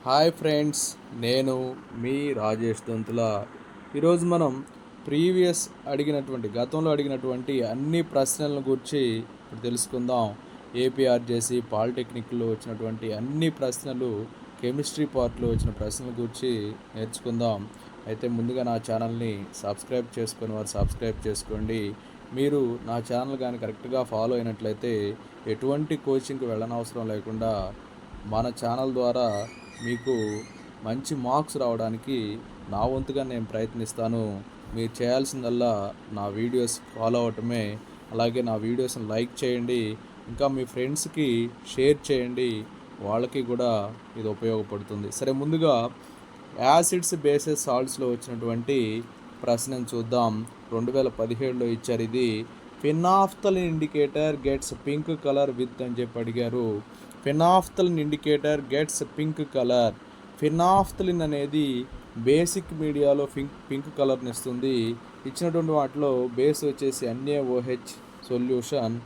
Hi friends, నేను మీ రాజేష్ దొంతుల. ఈరోజు మనం గతంలో అడిగినటువంటి అన్ని ప్రశ్నలను గురించి ఇప్పుడు తెలుసుకుందాం. ఏపీఆర్జేసి పాలిటెక్నిక్లో వచ్చినటువంటి అన్ని ప్రశ్నలు, కెమిస్ట్రీ పార్ట్లో వచ్చిన ప్రశ్నల గురించి నేర్చుకుందాం. అయితే ముందుగా నా ఛానల్ని సబ్స్క్రైబ్ చేసుకొని వారు సబ్స్క్రైబ్ చేసుకోండి. మీరు నా ఛానల్ కానీ కరెక్ట్గా ఫాలో అయినట్లయితే ఎటువంటి కోచింగ్కి వెళ్ళనవసరం లేకుండా మన ఛానల్ ద్వారా మీకు మంచి మార్క్స్ రావడానికి నా వంతుగా నేను ప్రయత్నిస్తాను. మీరు చేయాల్సిందల్లా నా వీడియోస్ ఫాలో అవటమే. అలాగే నా వీడియోస్ని లైక్ చేయండి, ఇంకా మీ ఫ్రెండ్స్కి షేర్ చేయండి, వాళ్ళకి కూడా ఇది ఉపయోగపడుతుంది. సరే, ముందుగా యాసిడ్స్ బేసెస్ సాల్ట్స్లో వచ్చినటువంటి ప్రశ్నను చూద్దాం. 2017లో ఇచ్చారు. ఇది phenolphthalein indicator gets pink colour with అని చెప్పి అడిగారు. Phenolphthalein indicator gets pink colour. Phenolphthalein అనేది బేసిక్ మీడియాలో పింక్ కలర్ని ఇస్తుంది. ఇచ్చినటువంటి వాటిలో బేస్ వచ్చేసి NaOH సొల్యూషన్,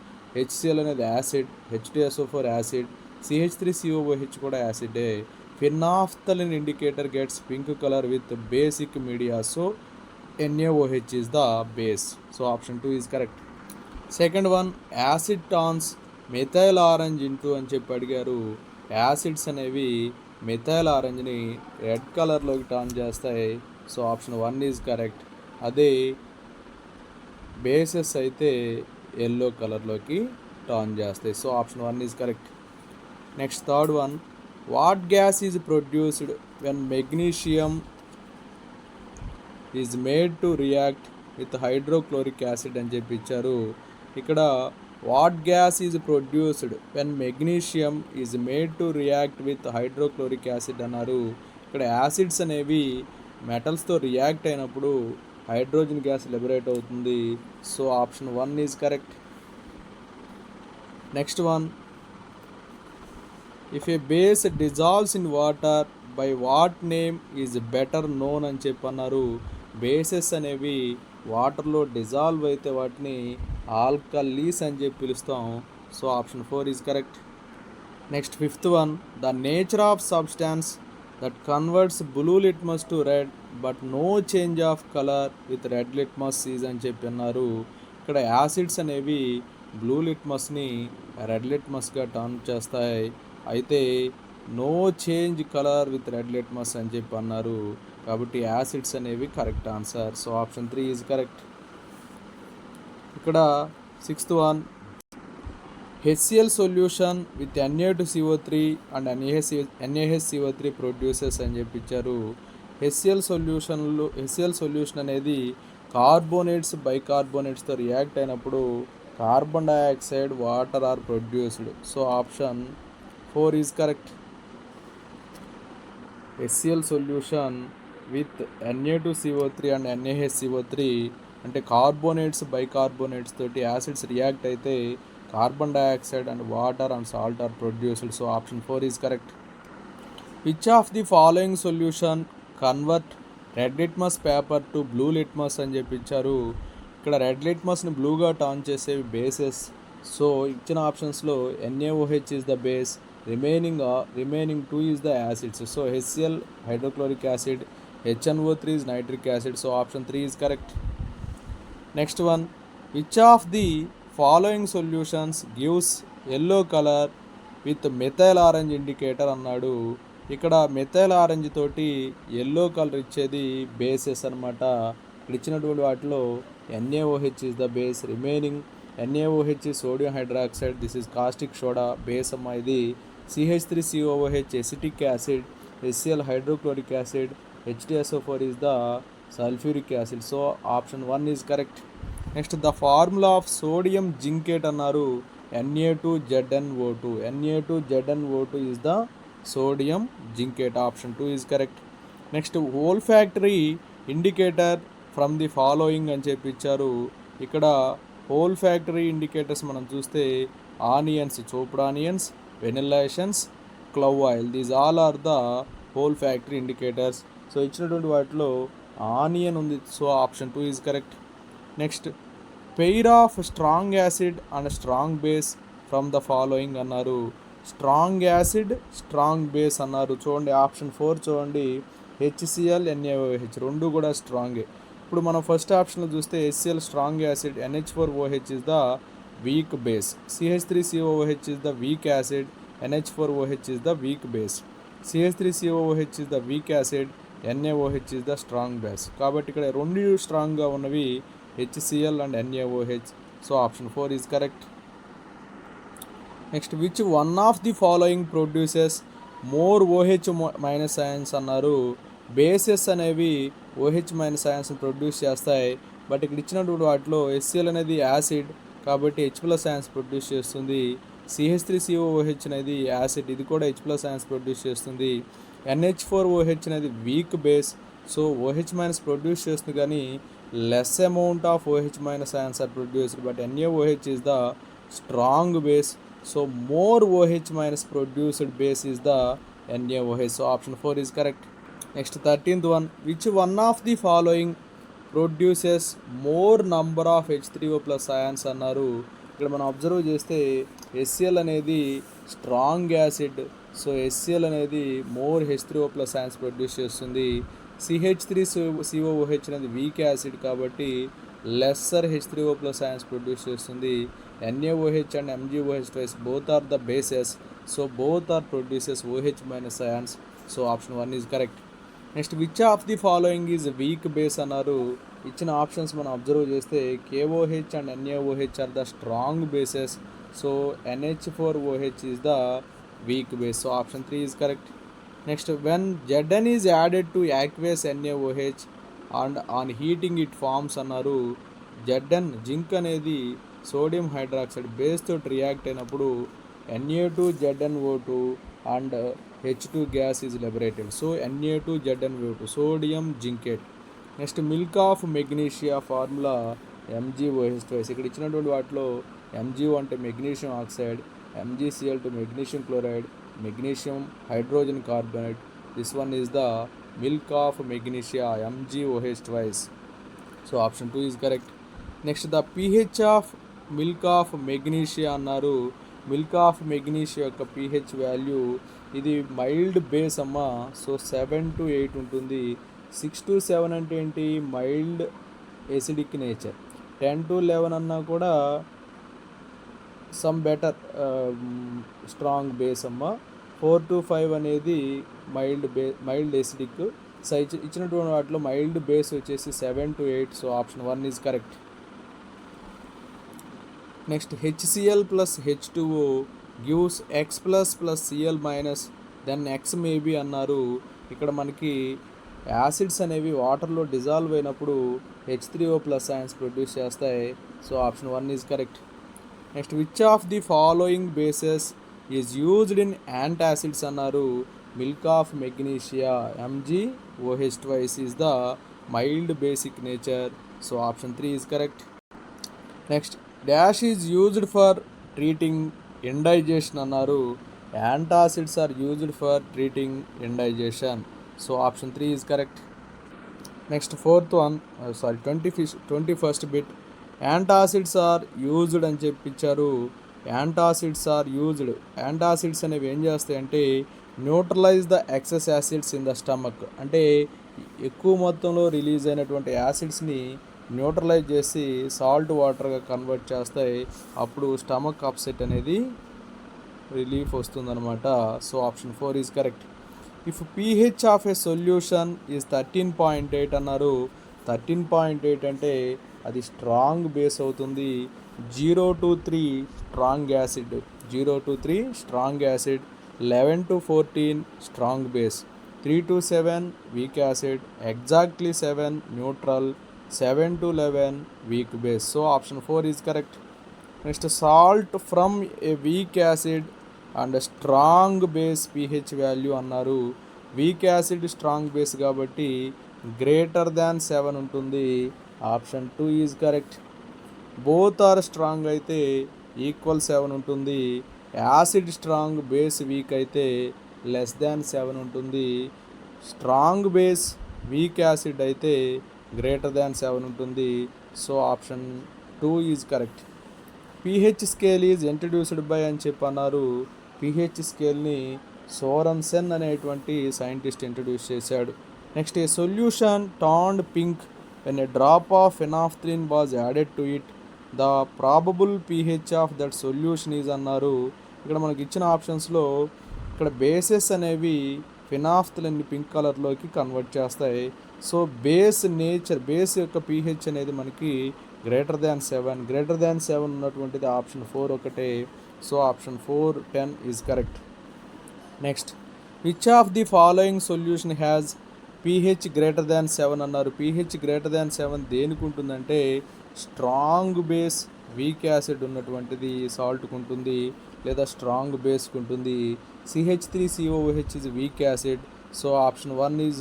HCl అనేది యాసిడ్, H2SO4 యాసిడ్, CH3COOH కూడా యాసిడే. Phenolphthalein indicator gets pink colour with basic media. So NaOH is the base. So option 2 is correct. Second one, acid turns methyl orange into అని చెప్పి అడిగారు. Acids అనేవి methyl ఆరెంజ్ని red కలర్లోకి turn చేస్తాయి. So option 1 is correct. అదే bases అయితే yellow కలర్లోకి turn చేస్తాయి. So option 1 is correct. Next third one, what gas is produced when magnesium is made to react with hydrochloric acid అని చెప్పి ఇచ్చారు. ఇక్కడ what gas is produced when magnesium is made to react with hydrochloric acid అన్నారు. ఇక్కడ acids అనేవి మెటల్స్తో react అయినప్పుడు hydrogen gas liberate అవుతుంది. So option 1 is correct. Next one, if A base dissolves in water by what name is better known అని చెప్పన్నారు. Bases అనేవి వాటర్లో dissolve అయితే వాటిని ఆల్కలీస్ అని చెప్పి పిలుస్తాం. So option 4 is correct. Next fifth one, the nature of substance that converts blue litmus to red but no change of colour with red litmus is అని చెప్పి అన్నారు. ఇక్కడ యాసిడ్స్ అనేవి బ్లూ లిట్మస్ని రెడ్ లిట్మస్గా టర్న్ చేస్తాయి, అయితే no change colour with red litmus అని చెప్పి అన్నారు. కాబట్టి యాసిడ్స్ అనేవి correct answer. So option 3 is correct. ఇక్కడ sixth one, HCl solution with Na2CO3 and NaHCO3 produces అని చెప్పి ఇచ్చారు. HCl సొల్యూషన్ అనేది కార్బోనేట్స్ బైకార్బోనేట్స్తో రియాక్ట్ అయినప్పుడు carbon dioxide, water are produced. So option 4 is correct. HCl solution with Na2CO3 and NaHCO3 అంటే carbonates bicarbonates తోటి acids react అయితే carbon dioxide and water and salt are produced. So option 4 is correct. Which of the following solution convert red litmus paper to blue litmus అని చెప్పి ఇచ్చారు. ఇక్కడ red లిట్మస్ని బ్లూగా turn చేసేవి బేసెస్. సో ఇచ్చిన ఆప్షన్స్లో NaOH is the base, remaining 2 is the acids. So HCl hydrochloric acid, HNO3 is nitric acid. So option 3 is correct. Next one, which of the following solutions gives yellow color with methyl orange indicator అన్నాడు. ఇక్కడ methyl orange తోటి yellow colour ఇచ్చేది bases అనమాట. ఇచ్చినటువంటి వాటిలో NaOH is the base, remaining NaOH is sodium hydroxide, this is caustic soda, base అమ్మా ఇది. CH3COOH acetic acid, HCl hydrochloric acid, H2SO4 is the sulfuric acid. So option 1 is correct. Next, the formula of sodium zincate అన్నారు. Na2ZnO2. Na2ZnO2 is the sodium zincate. Option 2 is correct. Next, olfactory indicator from the following అని చెప్పి ఇచ్చారు. ఇక్కడ olfactory indicators మనం చూస్తే onions, chopped onions, vanilla essence, clove oil, these all are the olfactory indicators. So ఇచ్చినటువంటి వాటిలో onion ఉంది. So option 2 is correct. Next, pair of strong acid and strong base from the following అన్నారు. Strong acid strong base అన్నారు. చూడండి option 4 చూడండి, HCl NaOH రెండు కూడా స్ట్రాంగే. ఇప్పుడు మనం ఫస్ట్ ఆప్షన్లో చూస్తే HCl strong acid, NH4OH is the weak base, CH3COOH is the weak acid, NH4OH is the weak base, CH3COOH is the weak acid, NaOH is the strong base. కాబట్టి ఇక్కడ రెండు స్ట్రాంగ్గా ఉన్నవి HCl and NaOH. So option 4 is correct. Next, which one of the following produces more OH minus ions అన్నారు. Bases అనేవి OH minus అయాన్స్ని produce చేస్తాయి. But ఇక్కడ ఇచ్చినటువంటి వాటిలో HCl అనేది యాసిడ్ కాబట్టి H ప్లస్ అయాన్స్ ప్రొడ్యూస్ చేస్తుంది. CH3COOH అనేది యాసిడ్, ఇది కూడా H ప్లస్ అయాన్స్ ప్రొడ్యూస్ చేస్తుంది. NH4OH అనేది weak base, so OH minus produce చేస్తుంది కానీ less amount of OH minus ions are produced. But NaOH is the strong base, so more OH minus produced base is the NaOH. So option 4 is correct. Next, 13th one, which one of the following produces more number of H3O plus ions అన్నారు. ఇక్కడ మనం observe చేస్తే HCl అనేది strong acid, so HCl అనేది more H3O plus ions produce చేస్తుంది. CH3COOH అనేది weak acid కాబట్టి lesser H3O plus ions produce చేస్తుంది. NaOH and MgOH twice both are the bases, so both are produces OH minus ions. So option 1 is correct. Next, which of the following is weak base అన్నారు. ఇచ్చిన options మనం observe చేస్తే KOH and NaOH are the strong bases, so NH4OH is the weak base. So option 3 is correct. Next, when Zn is added to aqueous NaOH and on heating it forms అన్నారు. Zn zinc అనేది sodium hydroxide base తోటి react అయినప్పుడు Na2ZnO2 and H2 gas is liberated. So Na2ZnO2 sodium zincate. Next, milk of magnesia formula MgOH2. ఇక్కడ ఇచ్చినటువంటి వాటిలో MgO అంటే magnesium oxide, MgCl to magnesium chloride, magnesium hydrogen carbonate. This one is the milk of magnesia MgOH2. So option 2 is correct. Next, the pH of milk of magnesia అన్నారు. Milk of magnesia యొక్క pH value, ఇది mild base అమ్మ, so 7 to 8 ఉంటుంది. 6 to 7 అంటే ఏంటి, mild acidic nature. 10 to 11 అన్నా కూడా some better strong base అమ్మ. 4 to 5 అనేది మైల్డ్ ఎసిడిక్. సో ఇచ్చినటువంటి వాటిలో మైల్డ్ బేస్ వచ్చేసి 7 to 8. So option 1 is correct. Next, HCl plus H2O gives X plus plus Cl minus then X may be అన్నారు. ఇక్కడ మనకి యాసిడ్స్ అనేవి వాటర్లో డిజాల్వ్ అయినప్పుడు H3O ప్లస్ అయాన్స్ ప్రొడ్యూస్ చేస్తాయి. So option 1 is correct. Next, which of the following bases is used in antacids అన్నారు. Milk of magnesia MgOH2 is the mild basic nature. So option 3 is correct. Next, dash is used for treating indigestion అన్నారు. Antacids are used for treating indigestion. So option 3 is correct. Next, 21st bit, antacids are used అని చెప్పించారు. Antacids అనేవి ఏం చేస్తాయంటే neutralise the excess acids in the stomach, అంటే ఎక్కువ మొత్తంలో release అయినటువంటి యాసిడ్స్ని న్యూట్రలైజ్ చేసి సాల్ట్ వాటర్గా కన్వర్ట్ చేస్తాయి. అప్పుడు స్టమక్ అప్సెట్ అనేది రిలీఫ్ వస్తుందన్నమాట. So option 4 is correct. If pH of a solution is 13.8 అన్నారు. 13.8 అంటే అది స్ట్రాంగ్ బేస్ అవుతుంది. 0 to 3 strong acid, 0 to 3 strong acid, 11 to 14 strong base, 3 to 7 weak acid, exactly 7 neutral, 7 to 11 weak base. So option 4 is correct. Next, salt from a weak acid and strong base pH value అన్నారు. Weak acid strong base కాబట్టి greater than 7 ఉంటుంది. Option 2 is correct. Both are strong అయితే equal 7 ఉంటుంది. Acid strong base week అయితే less than 7 ఉంటుంది. Strong base weak acid అయితే greater than 7 ఉంటుంది. So option 2 is correct. pH scale is introduced by అని చెప్పన్నారు. pH స్కేల్ని సోరన్సెన్ అనేటువంటి సైంటిస్ట్ ఇంట్రడ్యూస్ చేశాడు. Next a solution turned pink when a drop of phenolphthalein was added to it, the probable pH of that solution is అన్నారు. ఇక్కడ మనకి ఇచ్చిన ఆప్షన్స్లో ఇక్కడ బేసెస్ అనేవి ఫినాఫ్థలిన్ని పింక్ కలర్లోకి కన్వర్ట్ చేస్తాయి. సో బేస్ యొక్క pH అనేది మనకి గ్రేటర్ దాన్ 7 ఉన్నటువంటిది ఆప్షన్ 4 ఒకటే. So option 4 10 is correct. Next which of the following solution has pH greater than 7 అన్నారు. pH గ్రేటర్ దాన్ 7 దేనికి ఉంటుందంటే స్ట్రాంగ్ బేస్ వీక్ యాసిడ్ ఉన్నటువంటిది సాల్ట్కి ఉంటుంది, లేదా స్ట్రాంగ్ బేస్కి ఉంటుంది. CH3COOH is weak acid, so option 1 is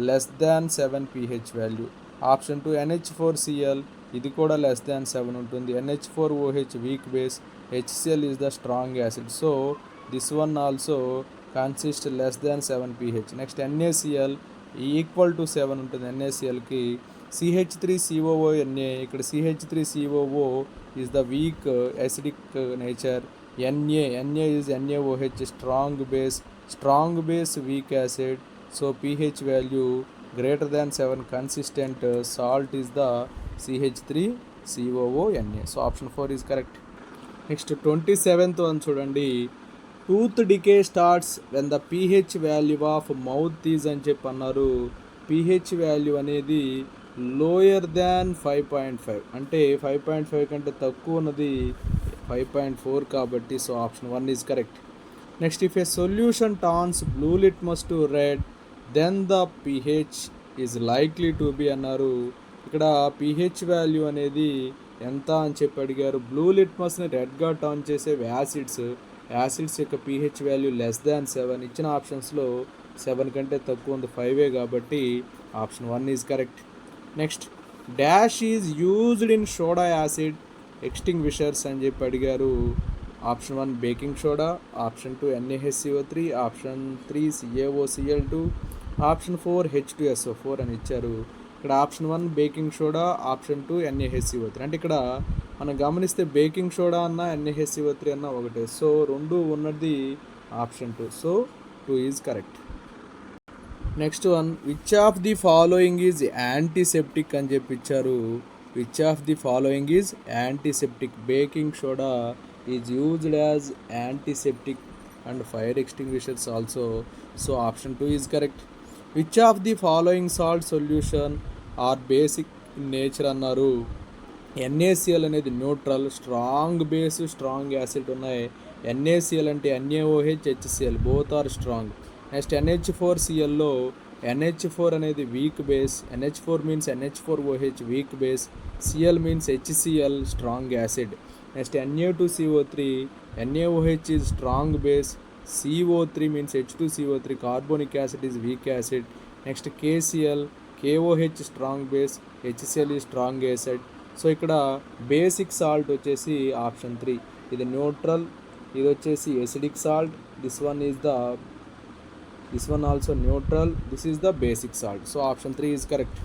less than 7 pH value. Option 2 NH4Cl, ఇది కూడా less than 7 ఉంటుంది. NH4OH weak base, HCl is the strong acid, so this one also consists less than 7 pH. Next NaCl equal to 7 ఉంటుంది NaClకి. CH3COONA, ఇక్కడ CH3COO is the weak acidic nature. Na is NaOH strong base weak acid, so pH value greater than 7 consistent salt is the CH3COONA, so option 4 is correct. Next 27th one చూడండి. Tooth decay starts when the pH value of mouth is అని చెప్పి అన్నారు. pH value అనేది lower than 5.5 అంటే 5.5 కంటే తక్కువ ఉన్నది 5.4 కాబట్టి so option 1 is correct. Next if a solution turns blue litmus to red then the pH is likely to be అన్నారు. ఇక్కడ pH వాల్యూ అనేది ఎంత అని చెప్పి అడిగారు. బ్లూ లిట్మస్ని రెడ్గా టర్న్ చేసే యాసిడ్స్ యొక్క pH వాల్యూ లెస్ దాన్ 7. ఇచ్చిన ఆప్షన్స్లో 7 కంటే తక్కువ ఉంది, 5 కాబట్టి option 1 is correct. Next dash is used in soda acid extinguishers అని చెప్పి అడిగారు. Option 1 baking soda, option 2 NaHCO3, option 3 CaOCl2, option 4 H2SO4 అని ఇచ్చారు. ఇక్కడ option 1 baking soda, option 2 NaHCO3. అంటే ఇక్కడ మనం గమనిస్తే బేకింగ్ సోడా అన్న NaHCO3 అన్న ఒకటే, సో రెండు ఉన్నది option 2, so 2 is correct. Next one which of the following is antiseptic అని చెప్పి ఇచ్చారు. Which of the following is antiseptic, baking soda is used as antiseptic and fire extinguishers also, so option 2 is correct. Which of the following salt solution are basic in nature అన్నారు. NaCl అనేది neutral, strong base strong acid ఉన్నాయి. NaCl అంటే NaOH HCl both are strong. Next NH4Clలో NH4 అనేది weak base, NH4 means NH4OH weak base, Cl means HCl strong acid. Next Na2CO3 NaOH is strong base, CO3 means H2CO3 carbonic acid is weak acid. Next KCl KOH strong base, HCl is strong acid. So ఇక్కడ basic salt వచ్చేసి option 3, ఇది neutral, ఇది వచ్చేసి acidic salt, this one also neutral, this is the basic salt, so option 3 is correct.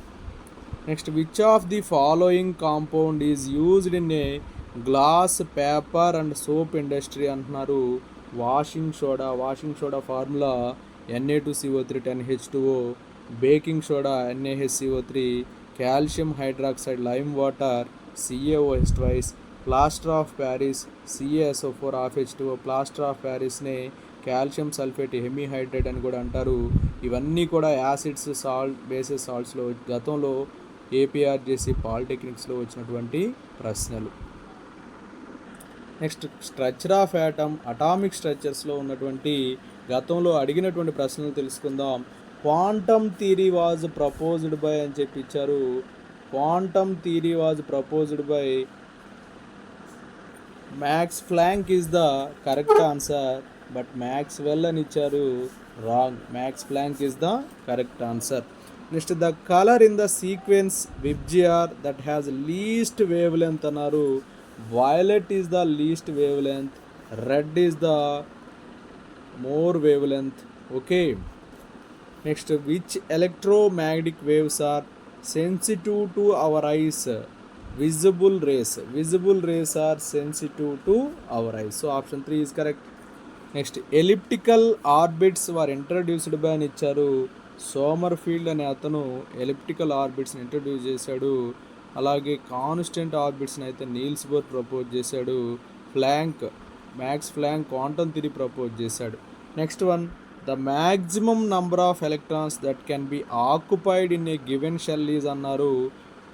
Next which of the following compound is used in a glass paper and soap industry అంటున్నారు. Washing soda formula Na2CO3 10H2O, baking soda NaHCO3, calcium hydroxide lime water CaOH twice, plaster of Paris CaSO4 H2O. Plaster of ప్యారిస్ని calcium sulphate hemihydrate అని కూడా అంటారు. ఇవన్నీ కూడా acids bases సాల్ట్స్లో గతంలో Aprjc పాలిటెక్నిక్స్లో వచ్చినటువంటి ప్రశ్నలు. నెక్స్ట్ స్ట్రక్చర్ ఆఫ్ అటామిక్ స్ట్రక్చర్స్లో ఉన్నటువంటి గతంలో అడిగినటువంటి ప్రశ్నలు తెలుసుకుందాం. Quantum theory was proposed by అని చెప్పి ఇచ్చారు. Quantum theory was proposed by Max Planck is the correct answer, but Maxwell అని ఇచ్చారు, wrong. Max Planck is the correct answer. Next the colour in the sequence VIBGYOR that has least wave length అన్నారు. Violet is the least wave length, red is the more wave length. Okay. Next which electromagnetic waves are sensitive to our eyes. Visible rays are sensitive to our eyes, so option 3 is correct. Next elliptical orbits were introduced by అని ఇచ్చారు. Sommerfeld అనే అతను elliptical ఆర్బిట్స్ని introduce చేశాడు. అలాగే constant ఆర్బిట్స్ని అయితే Niels Bohr propose చేశాడు. Max Planck quantum theory propose చేశాడు. Next one, the maximum number of electrons that can be occupied in a given shell is అన్నారు.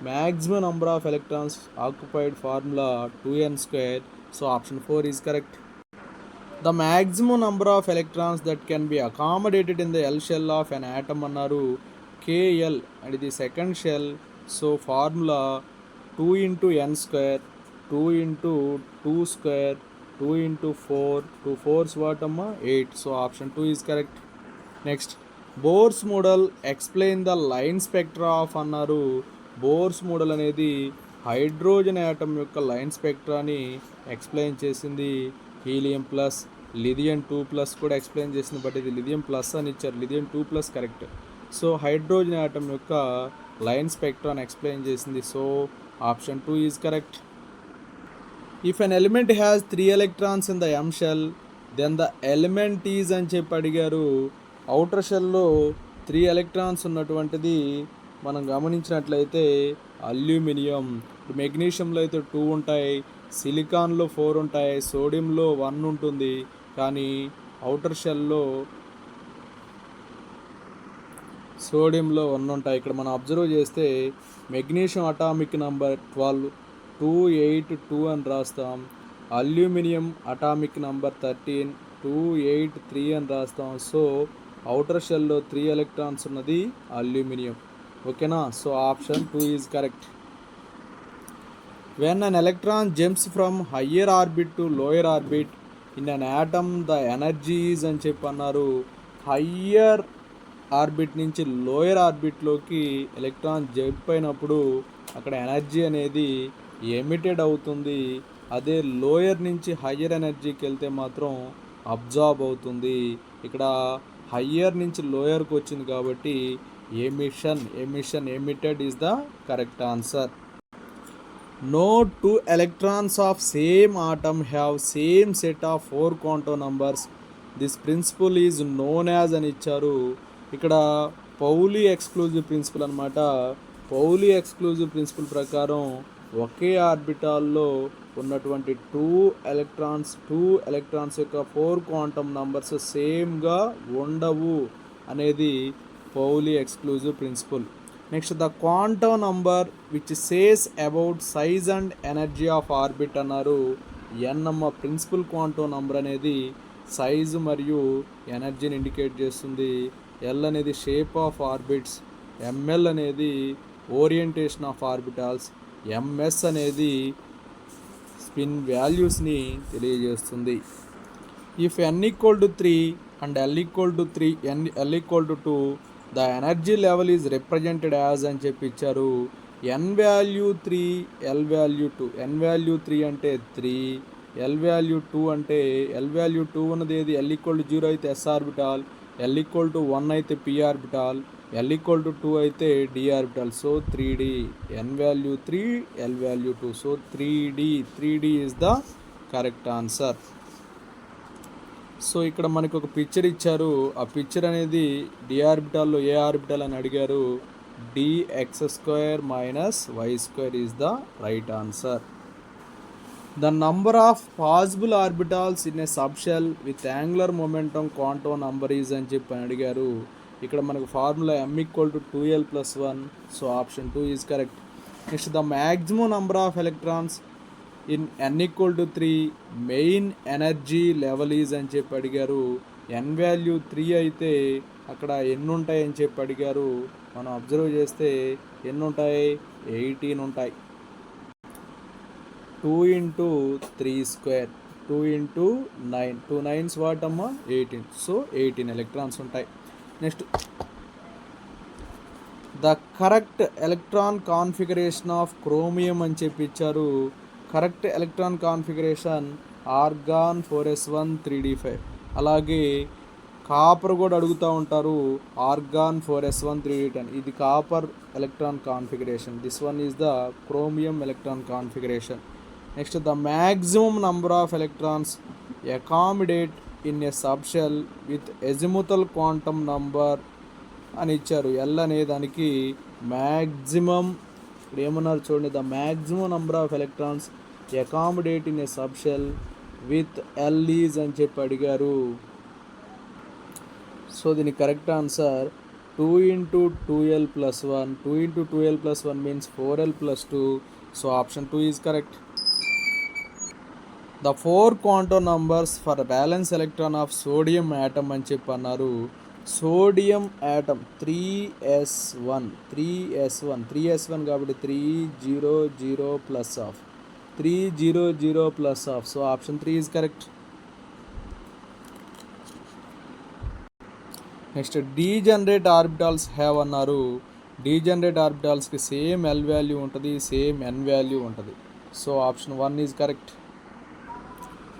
Maximum number of electrons occupied formula 2n². So option 4 is correct. The maximum number of electrons that can be accommodated in the L shell of an atom అన్నారు. KL and the second shell. So formula 2 into n square, 2 into 2 square, 2 into 4, 2 4's what amma 8. So option 2 is correct. Next bores model explain the line spectra of అన్నారు. Bores model అనేది hydrogen atom యొక్క line స్పెక్ట్రాని explain చేసింది. Helium plus, lithium 2+ కూడా explain చేసింది, but ఇది lithium plus అని ఇచ్చారు. Lithium 2+ correct. So hydrogen atom యొక్క లైన్ స్పెక్ట్రాని ఎక్స్ప్లెయిన్ చేసింది. So option 2 is correct. If an element has 3 electrons in the M shell then the element is అని చెప్పి అడిగారు. అవుటర్ షెల్లో 3 electrons ఉన్నటువంటిది మనం గమనించినట్లయితే అల్యూమినియం. మెగ్నీషియంలో అయితే 2 ఉంటాయి, సిలికాన్లో 4 ఉంటాయి, సోడియంలో 1 ఉంటుంది. కానీ అవుటర్ షెల్లో సోడియంలో 1 ఉంటాయి. ఇక్కడ మనం అబ్జర్వ్ చేస్తే మెగ్నీషియం అటామిక్ నంబర్ 12, 282 అని రాస్తాం. అల్యూమినియం అటామిక్ నంబర్ 13, 283 అని రాస్తాం. సో అవుటర్ షెల్లో 3 electrons ఉన్నది అల్యూమినియం. ఓకేనా? So option 2 is correct. When an electron jumps from higher orbit to lower orbit in an atom, the energy is అని చెప్పి అన్నారు. హయ్యర్ ఆర్బిట్ నుంచి లోయర్ ఆర్బిట్లోకి ఎలక్ట్రాన్ జంప్ అయినప్పుడు అక్కడ ఎనర్జీ అనేది ఎమిటెడ్ అవుతుంది. అదే లోయర్ నుంచి హయ్యర్ ఎనర్జీకి వెళ్తే మాత్రం అబ్జార్బ్ అవుతుంది. ఇక్కడ హయ్యర్ నుంచి లోయర్కి వచ్చింది కాబట్టి emitted is the correct answer. No two electrons of same atom have same set of 4 quantum numbers. This principle is known as అని ఇచ్చారు. ఇక్కడ పౌలీ ఎక్స్క్లూజివ్ ప్రిన్సిపల్ అనమాట. పౌలీ ఎక్స్క్లూజివ్ ప్రిన్సిపల్ ప్రకారం ఒకే ఆర్బిటాల్లో ఉన్నటువంటి 2 electrons యొక్క 4 క్వాంటమ్ నంబర్స్ సేమ్గా ఉండవు అనేది Pauli exclusive principle. Next the quantum number which says about size and energy of orbit అన్నారు. ఎన్నమ్మ ప్రిన్సిపల్ క్వాంటమ్ నంబర్ అనేది సైజు మరియు ఎనర్జీని ఇండికేట్ చేస్తుంది. ఎల్ అనేది షేప్ ఆఫ్ ఆర్బిట్స్, ఎంఎల్ అనేది ఓరియంటేషన్ ఆఫ్ ఆర్బిటాల్స్, ఎంఎస్ అనేది స్పిన్ వాల్యూస్ని తెలియజేస్తుంది. If n = 3 and l = 2 the energy level is represented as అని చెప్పి ఇచ్చారు. n value 3, l value 2. n value 3 అంటే 3, l వాల్యూ 2 అంటే l వాల్యూ 2 ఉన్నది ఏది? l = 0 అయితే s ఆర్బిటాల్, l = 1 అయితే p ఆర్బిటాల్, l = 2 అయితే d orbital. So 3d. n value 3, l value 2. So 3d is the correct answer. So ఇక్కడ మనకు ఒక పిక్చర్ ఇచ్చారు. ఆ పిక్చర్ అనేది డి ఆర్బిటాల్లో ఏ ఆర్బిటాల్ అని అడిగారు. dx² - y² is the right answer. The number of possible orbitals in a subshell with angular momentum quantum number is అని చెప్పి అడిగారు. ఇక్కడ మనకు formula m = 2l+1. So option 2 is correct. Next the maximum number of electrons in n = 3 main energy level is అని చెప్పి అడిగారు. n value 3 అయితే అక్కడ ఎన్ని ఉంటాయి అని చెప్పి అడిగారు. మనం అబ్జర్వ్ చేస్తే ఎన్ని ఉంటాయి? 18 ఉంటాయి. 2 × 3², 2 × 9, 2 9's వాట్ అమ్మా 18. సో 18 ఎలక్ట్రాన్స్ ఉంటాయి. Next the correct electron configuration of chromium అని చెప్పి ఇచ్చారు. Correct electron configuration organ 4s1 3d5. అలాగే కాపర్ కూడా అడుగుతూ ఉంటారు. Organ 4s1 3d10. ఇది copper electron configuration. This one is the chromium electron configuration. Next the maximum number of electrons accommodate in a subshell with azimuthal quantum number అని ఇచ్చారు. L అనే దానికి maximum, ఇప్పుడు ఏమన్నారు చూడండి, the maximum number of electrons accommodate in a subshell with L is అని చెప్పి అడిగారు. సో దీని correct answer 2 into 2l plus 1. 2 into 2l plus 1 means 4l plus 2. So option 2 is correct. The 4 quantum numbers for the valence electron of sodium atom అని చెప్పి అన్నారు. Sodium atom 3s1 కాబట్టి 300 plus of 300 plus of. So option 3 is correct. Next degenerate orbitals have అన్నారు. Degenerate ఆర్బిటాల్స్కి same L value ఉంటుంది, same ఎన్ value ఉంటుంది. So option 1 is correct.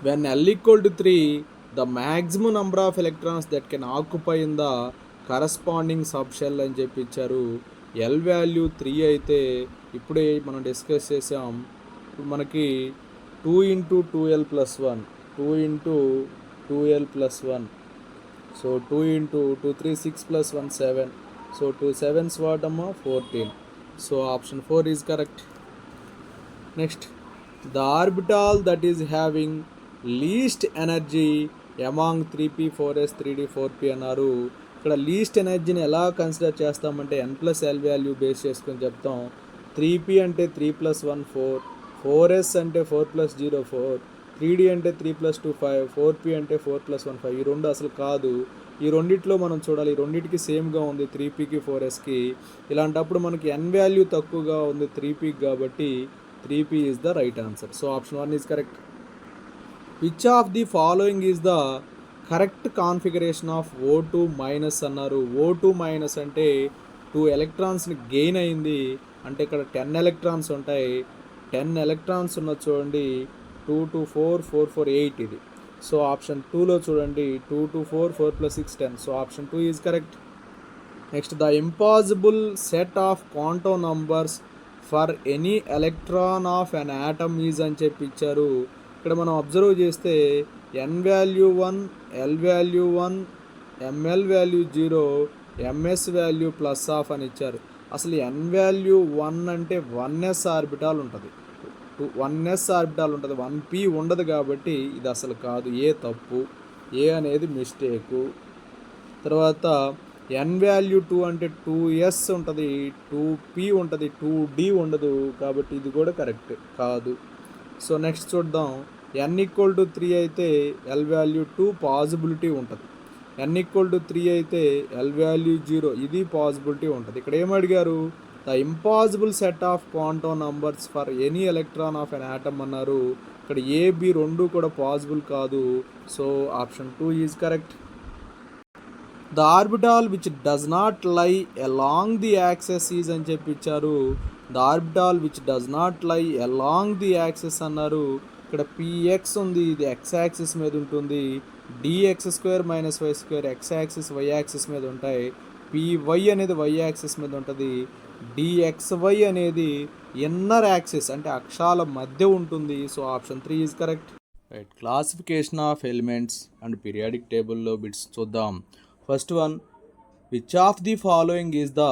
When L equal to 3, the maximum number of electrons that can occupy in the corresponding subshell అని చెప్పి ఇచ్చారు. L value 3 అయితే ఇప్పుడే మనం discuss చేసాం. ఇప్పుడు మనకి 2 into 2l plus 1, 2 into 2l plus 1. So 2 into 2 3 6 plus 1 7. So 2 7s what అమ్మా 14. So option 4 is correct. Next the orbital that is having least energy among 3p 4s 3d 4p అన్నారు. ఇక్కడ least ఎనర్జీని ఎలా consider చేస్తామంటే n plus L value base చేసుకొని చెప్తాం. 3p అంటే 3 plus 1 4, 4s అంటే 4 ప్లస్ 0 4, 3d అంటే 3 ప్లస్ 2 5, 4p అంటే 4 ప్లస్ 1 5. ఈ రెండు అసలు కాదు. ఈ రెండిట్లో మనం చూడాలి, ఈ రెండింటికి సేమ్గా ఉంది 3pకి 4sకి. ఇలాంటప్పుడు మనకి n వాల్యూ తక్కువగా ఉంది 3pకి కాబట్టి 3p is the right answer. So option 1 is correct. Which of the following is the correct configuration of O2 minus అన్నారు. O2 minus అంటే 2 ఎలక్ట్రాన్స్ని గెయిన్ అయింది అంటే ఇక్కడ 10 ఎలక్ట్రాన్స్ ఉంటాయి. 10 ఎలక్ట్రాన్స్ ఉన్న చూడండి 2 2 4 4 4 8 ఇది. సో ఆప్షన్ 2లో చూడండి 2 2 4 4 plus 6 10. So option 2 is correct. Next the impossible set of quantum numbers for any electron of an atom is అని చెప్పి ఇచ్చారు. ఇక్కడ మనం అబ్జర్వ్ చేస్తే N value 1, L value 1, ML value 0, MS value plus half అని ఇచ్చారు. అసలు ఎన్ వాల్యూ 1 అంటే 1s ఆర్బిటాల్ ఉంటుంది, 1s ఆర్బిటాల్ ఉంటుంది, 1p ఉండదు కాబట్టి ఇది అసలు కాదు. ఏ తప్పు, ఏ అనేది మిస్టేకు. తర్వాత ఎన్ వాల్యూ 2 అంటే 2s ఉంటుంది, 2p ఉంటుంది, 2d ఉండదు కాబట్టి ఇది కూడా కరెక్ట్ కాదు. సో నెక్స్ట్ చూద్దాం. n ఈక్వల్ టు 3 అయితే ఎల్ వాల్యూ 2 పాసిబిలిటీ ఉంటుంది. n ఈక్వల్ టు 3 అయితే ఎల్ వాల్యూ 0 ఇది పాసిబిలిటీ ఉంటుంది. ఇక్కడ ఏమడిగారు, the impossible set of quantum numbers for any electron of an atom అన్నారు. ఇక్కడ ఏబి రెండు కూడా పాసిబుల్ కాదు. So option 2 is correct. The orbital which does not lie along the axes is అని చెప్పి ఇచ్చారు. The orbital which does not lie along the access అన్నారు. ఇక్కడ px ఉంది, ఇది x యాక్సిస్ మీద ఉంటుంది. dx² - y² x axis y axis మీద ఉంటాయి. py అనేది y యాక్సిస్ మీద ఉంటుంది. dxy అనేది ఇన్నర్ యాక్సిస్ అంటే అక్షాల మధ్య ఉంటుంది. So option 3 is correct. Right, classification of elements and periodic టేబుల్లో బిట్స్ చూద్దాం. First one, which of the following is the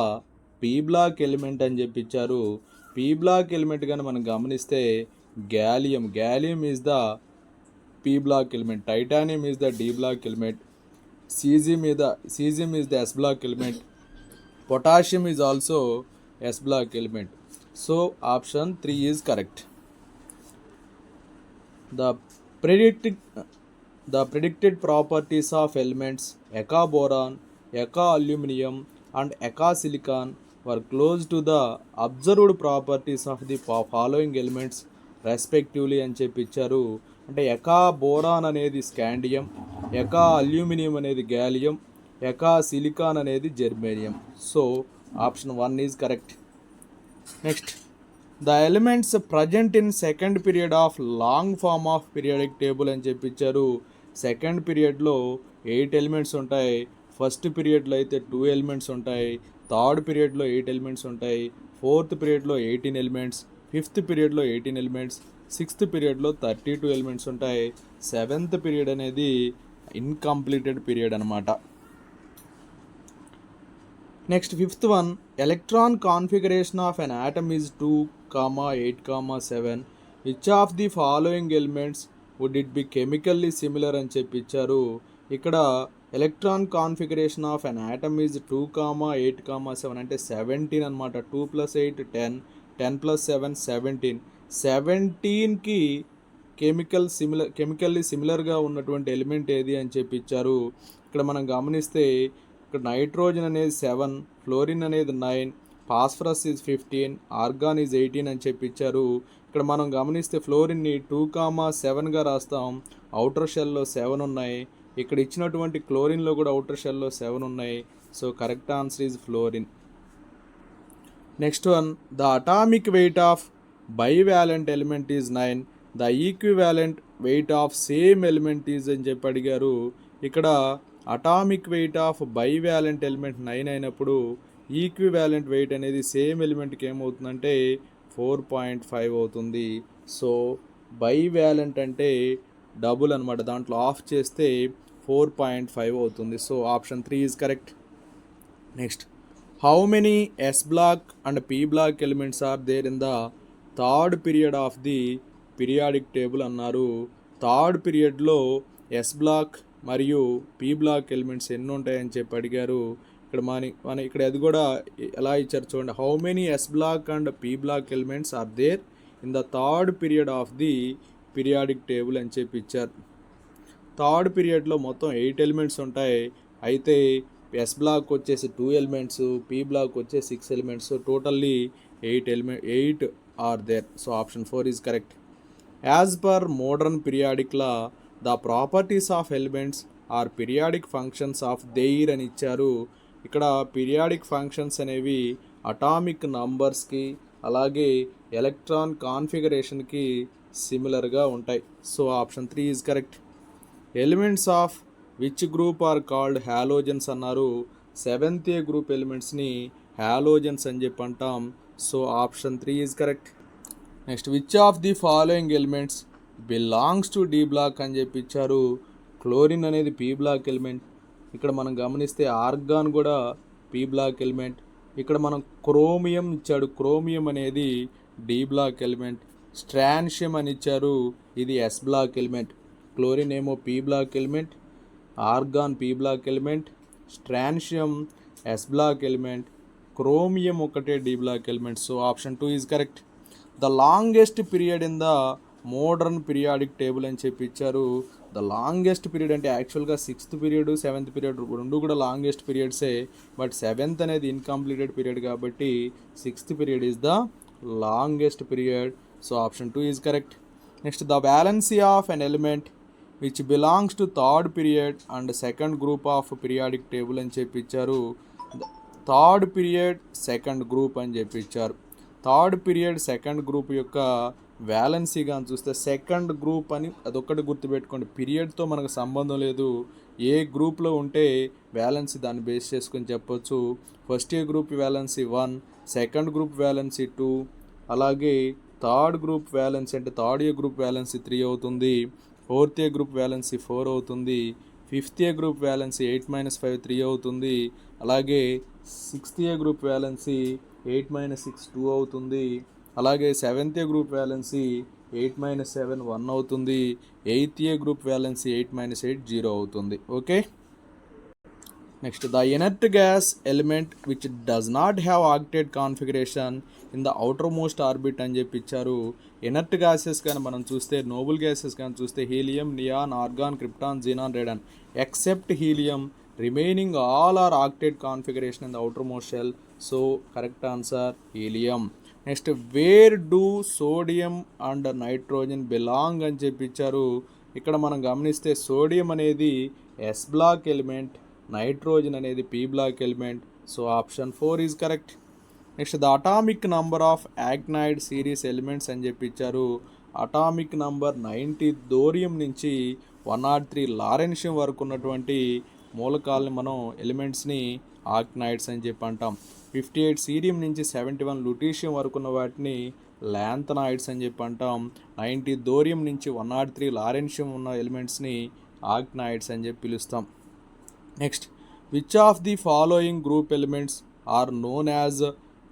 p block element అని చెప్పి ఇచ్చారు. పీ బ్లాక్ ఎలిమెంట్ కానీ మనం గమనిస్తే gallium is the p block element, titanium is the d block element, caesium is the s block element, potassium is also s block element. So option 3 is correct. The predicted properties of elements Eka boron, Eka aluminum and Eka silicon were close to the observed properties of the following elements respectively అని చెప్పి ఇచ్చారు. అంటే eka boron అనేది scandium, eka aluminium అనేది gallium, eka silicon అనేది germanium. So option 1 is correct. Next, the elements present in second period of long form of periodic table అని చెప్పించారు. Second పీరియడ్లో 8 ఎలిమెంట్స్ ఉంటాయి, ఫస్ట్ పీరియడ్లో అయితే 2 ఎలిమెంట్స్ ఉంటాయి, థర్డ్ పీరియడ్లో 8 ఎలిమెంట్స్ ఉంటాయి, ఫోర్త్ పీరియడ్లో 18 ఎలిమెంట్స్, ఫిఫ్త్ పీరియడ్లో 18 ఎలిమెంట్స్, సిక్స్త్ పీరియడ్లో 32 ఎలిమెంట్స్ ఉంటాయి, సెవెంత్ పీరియడ్ అనేది ఇన్కంప్లీటెడ్ పీరియడ్ అనమాట. Next fifth one, electron configuration of an atom is 2, 8, 7. Which of the following elements would it be chemically similar అని చెప్పి ఇచ్చారు. ఇక్కడ electron configuration of an atom is 2, 8, 7 అంటే 17 అనమాట. 2 + 8 10, 10 + 7 17. 17కి కెమికల్లీ సిమిలర్గా ఉన్నటువంటి ఎలిమెంట్ ఏది అని చెప్పి ఇచ్చారు. ఇక్కడ మనం గమనిస్తే ఇక్కడ నైట్రోజన్ అనేది 7, ఫ్లోరిన్ అనేది 9, ఫాస్ఫరస్ ఈజ్ 15, ఆర్గాన్ ఈజ్ 18 అని చెప్పి ఇచ్చారు. ఇక్కడ మనం గమనిస్తే ఫ్లోరిన్ని 2, 7గా రాస్తాం. అవుటర్ షెల్లో 7 ఉన్నాయి. ఇక్కడ ఇచ్చినటువంటి క్లోరిన్లో కూడా అవుటర్ షెల్లో 7 ఉన్నాయి. So correct answer is fluorine. Next one, the atomic weight of bivalent element is 9, the equivalent weight of same element is అని చెప్పి అడిగారు. ఇక్కడ atomic weight of bivalent element 9 అయినప్పుడు ఈక్వివాలెంట్ వెయిట్ అనేది సేమ్ ఎలిమెంట్కి ఏమవుతుందంటే 4.5 అవుతుంది. సో బైవాలెంట్ అంటే double అనమాట, దాంట్లో ఆఫ్ చేస్తే 4.5 అవుతుంది. So option 3 is correct. Next, how many s block and p block elements are there in the third period of the periodic table అన్నారు. థర్డ్ పీరియడ్లో ఎస్ బ్లాక్ మరియు పీ బ్లాక్ ఎలిమెంట్స్ ఎన్ని ఉంటాయని చెప్పి అడిగారు. ఇక్కడ మన ఇక్కడ అది కూడా ఎలా ఇచ్చారు చూడండి. How many s block and p block elements are there in the third period of the periodic table అని చెప్పి ఇచ్చారు. థర్డ్ పీరియడ్లో మొత్తం 8 ఎలిమెంట్స్ ఉంటాయి. అయితే ఎస్ బ్లాక్ వచ్చేసి 2 ఎలిమెంట్స్, పీ బ్లాక్ వచ్చేసి 6 elements. Totally 8 are there. So option 4 is correct. As per modern periodic law the properties of elements are periodic functions of their అని ఇచ్చారు. ఇక్కడ పీరియాడిక్ ఫంక్షన్స్ అనేవి అటామిక్ నంబర్స్కి అలాగే ఎలక్ట్రాన్ కాన్ఫిగరేషన్కి సిమిలర్గా ఉంటాయి. So option 3 is correct. Elements of which group are called halogens అన్నారు. 7th గ్రూప్ ఎలిమెంట్స్ని హ్యాలోజన్స్ అని చెప్పి అంటాం. So option 3 is correct. Next, which of the following elements belongs to d block అని చెప్పి ఇచ్చారు. క్లోరిన్ అనేది పీ బ్లాక్ ఎలిమెంట్. ఇక్కడ మనం గమనిస్తే ఆర్గాన్ కూడా పీ బ్లాక్ ఎలిమెంట్. ఇక్కడ మనం క్రోమియం ఇచ్చాడు, క్రోమియం అనేది డి బ్లాక్ ఎలిమెంట్. స్ట్రాన్షియం అని ఇచ్చారు, ఇది ఎస్ బ్లాక్ ఎలిమెంట్. క్లోరిన్ ఏమో P block element, argon P block element, strontium S block element, chromium ఒకటే D block element. So option 2 is correct. The longest period in the modern periodic table అని చెప్పి ఇచ్చారు. The longest period అంటే యాక్చువల్గా 6th period 7th period రెండు కూడా longest పీరియడ్సే. But 7th అనేది incompleted period కాబట్టి 6th period is the longest period. So option 2 is correct. Next, the valency of an element which belongs to third period and second group of periodic table అని చెప్పి ఇచ్చారు. Third period second group అని చెప్పి ఇచ్చారు. Third period second group యొక్క వ్యాలెన్సీగా చూస్తే second group అని అదొక్కటి గుర్తుపెట్టుకోండి. పీరియడ్తో మనకు సంబంధం లేదు. ఏ గ్రూప్లో ఉంటే వ్యాలెన్సీ దాన్ని బేస్ చేసుకొని చెప్పొచ్చు. First year group valency 1, second group valency 2, అలాగే థర్డ్ గ్రూప్ వ్యాలెన్సీ అంటే థర్డ్ ఇయర్ గ్రూప్ వ్యాలెన్సీ 3 అవుతుంది. ఫోర్త్ ఇయర్ గ్రూప్ వ్యాలెన్సీ 4 అవుతుంది. ఫిఫ్త్ ఇయర్ గ్రూప్ వ్యాలెన్సీ 8 - 5 3 అవుతుంది. అలాగే 6th ఇయర్ గ్రూప్ వ్యాలెన్సీ 8 - 6 2 అవుతుంది. అలాగే 7th ఇయర్ గ్రూప్ వ్యాలెన్సీ 8 - 7 1 అవుతుంది. 8th ఇయర్ గ్రూప్ వ్యాలెన్సీ 8 - 8 0 అవుతుంది. Okay. Next, the inert gas element which does not have octet configuration in the outer most orbit అని చెప్పి ఇచ్చారు. Inert gases కానీ మనం చూస్తే, నోబుల్ గ్యాసెస్ కానీ చూస్తే helium, neon, argon, krypton, xenon, radon, except helium remaining all are octet configuration in the outermost shell. So correct answer helium. Next, where do sodium and nitrogen belong అని చెప్పి ఇచ్చారు. ఇక్కడ మనం గమనిస్తే sodium అనేది S block element, nitrogen అనేది P block element. So option 4 is correct. Next, the atomic number of actinide series elements అని చెప్పి ఇచ్చారు. అటామిక్ నంబర్ 90 థోరియం నుంచి 103 లారెన్షియం వరకు ఉన్నటువంటి మూలకాలని మనం ఎలిమెంట్స్ని ఆక్నైడ్స్ అని చెప్పి అంటాం. 58 సీరియం నుంచి 71 లుటీషియం వరకు ఉన్న వాటిని ల్యాంథనాయిడ్స్ అని చెప్పి అంటాం. 90 థోరియం నుంచి 103 లారెన్షియం ఉన్న ఎలిమెంట్స్ని ఆక్నాయిడ్స్ అని చెప్పి పిలుస్తాం. Next, which of the following group elements are known as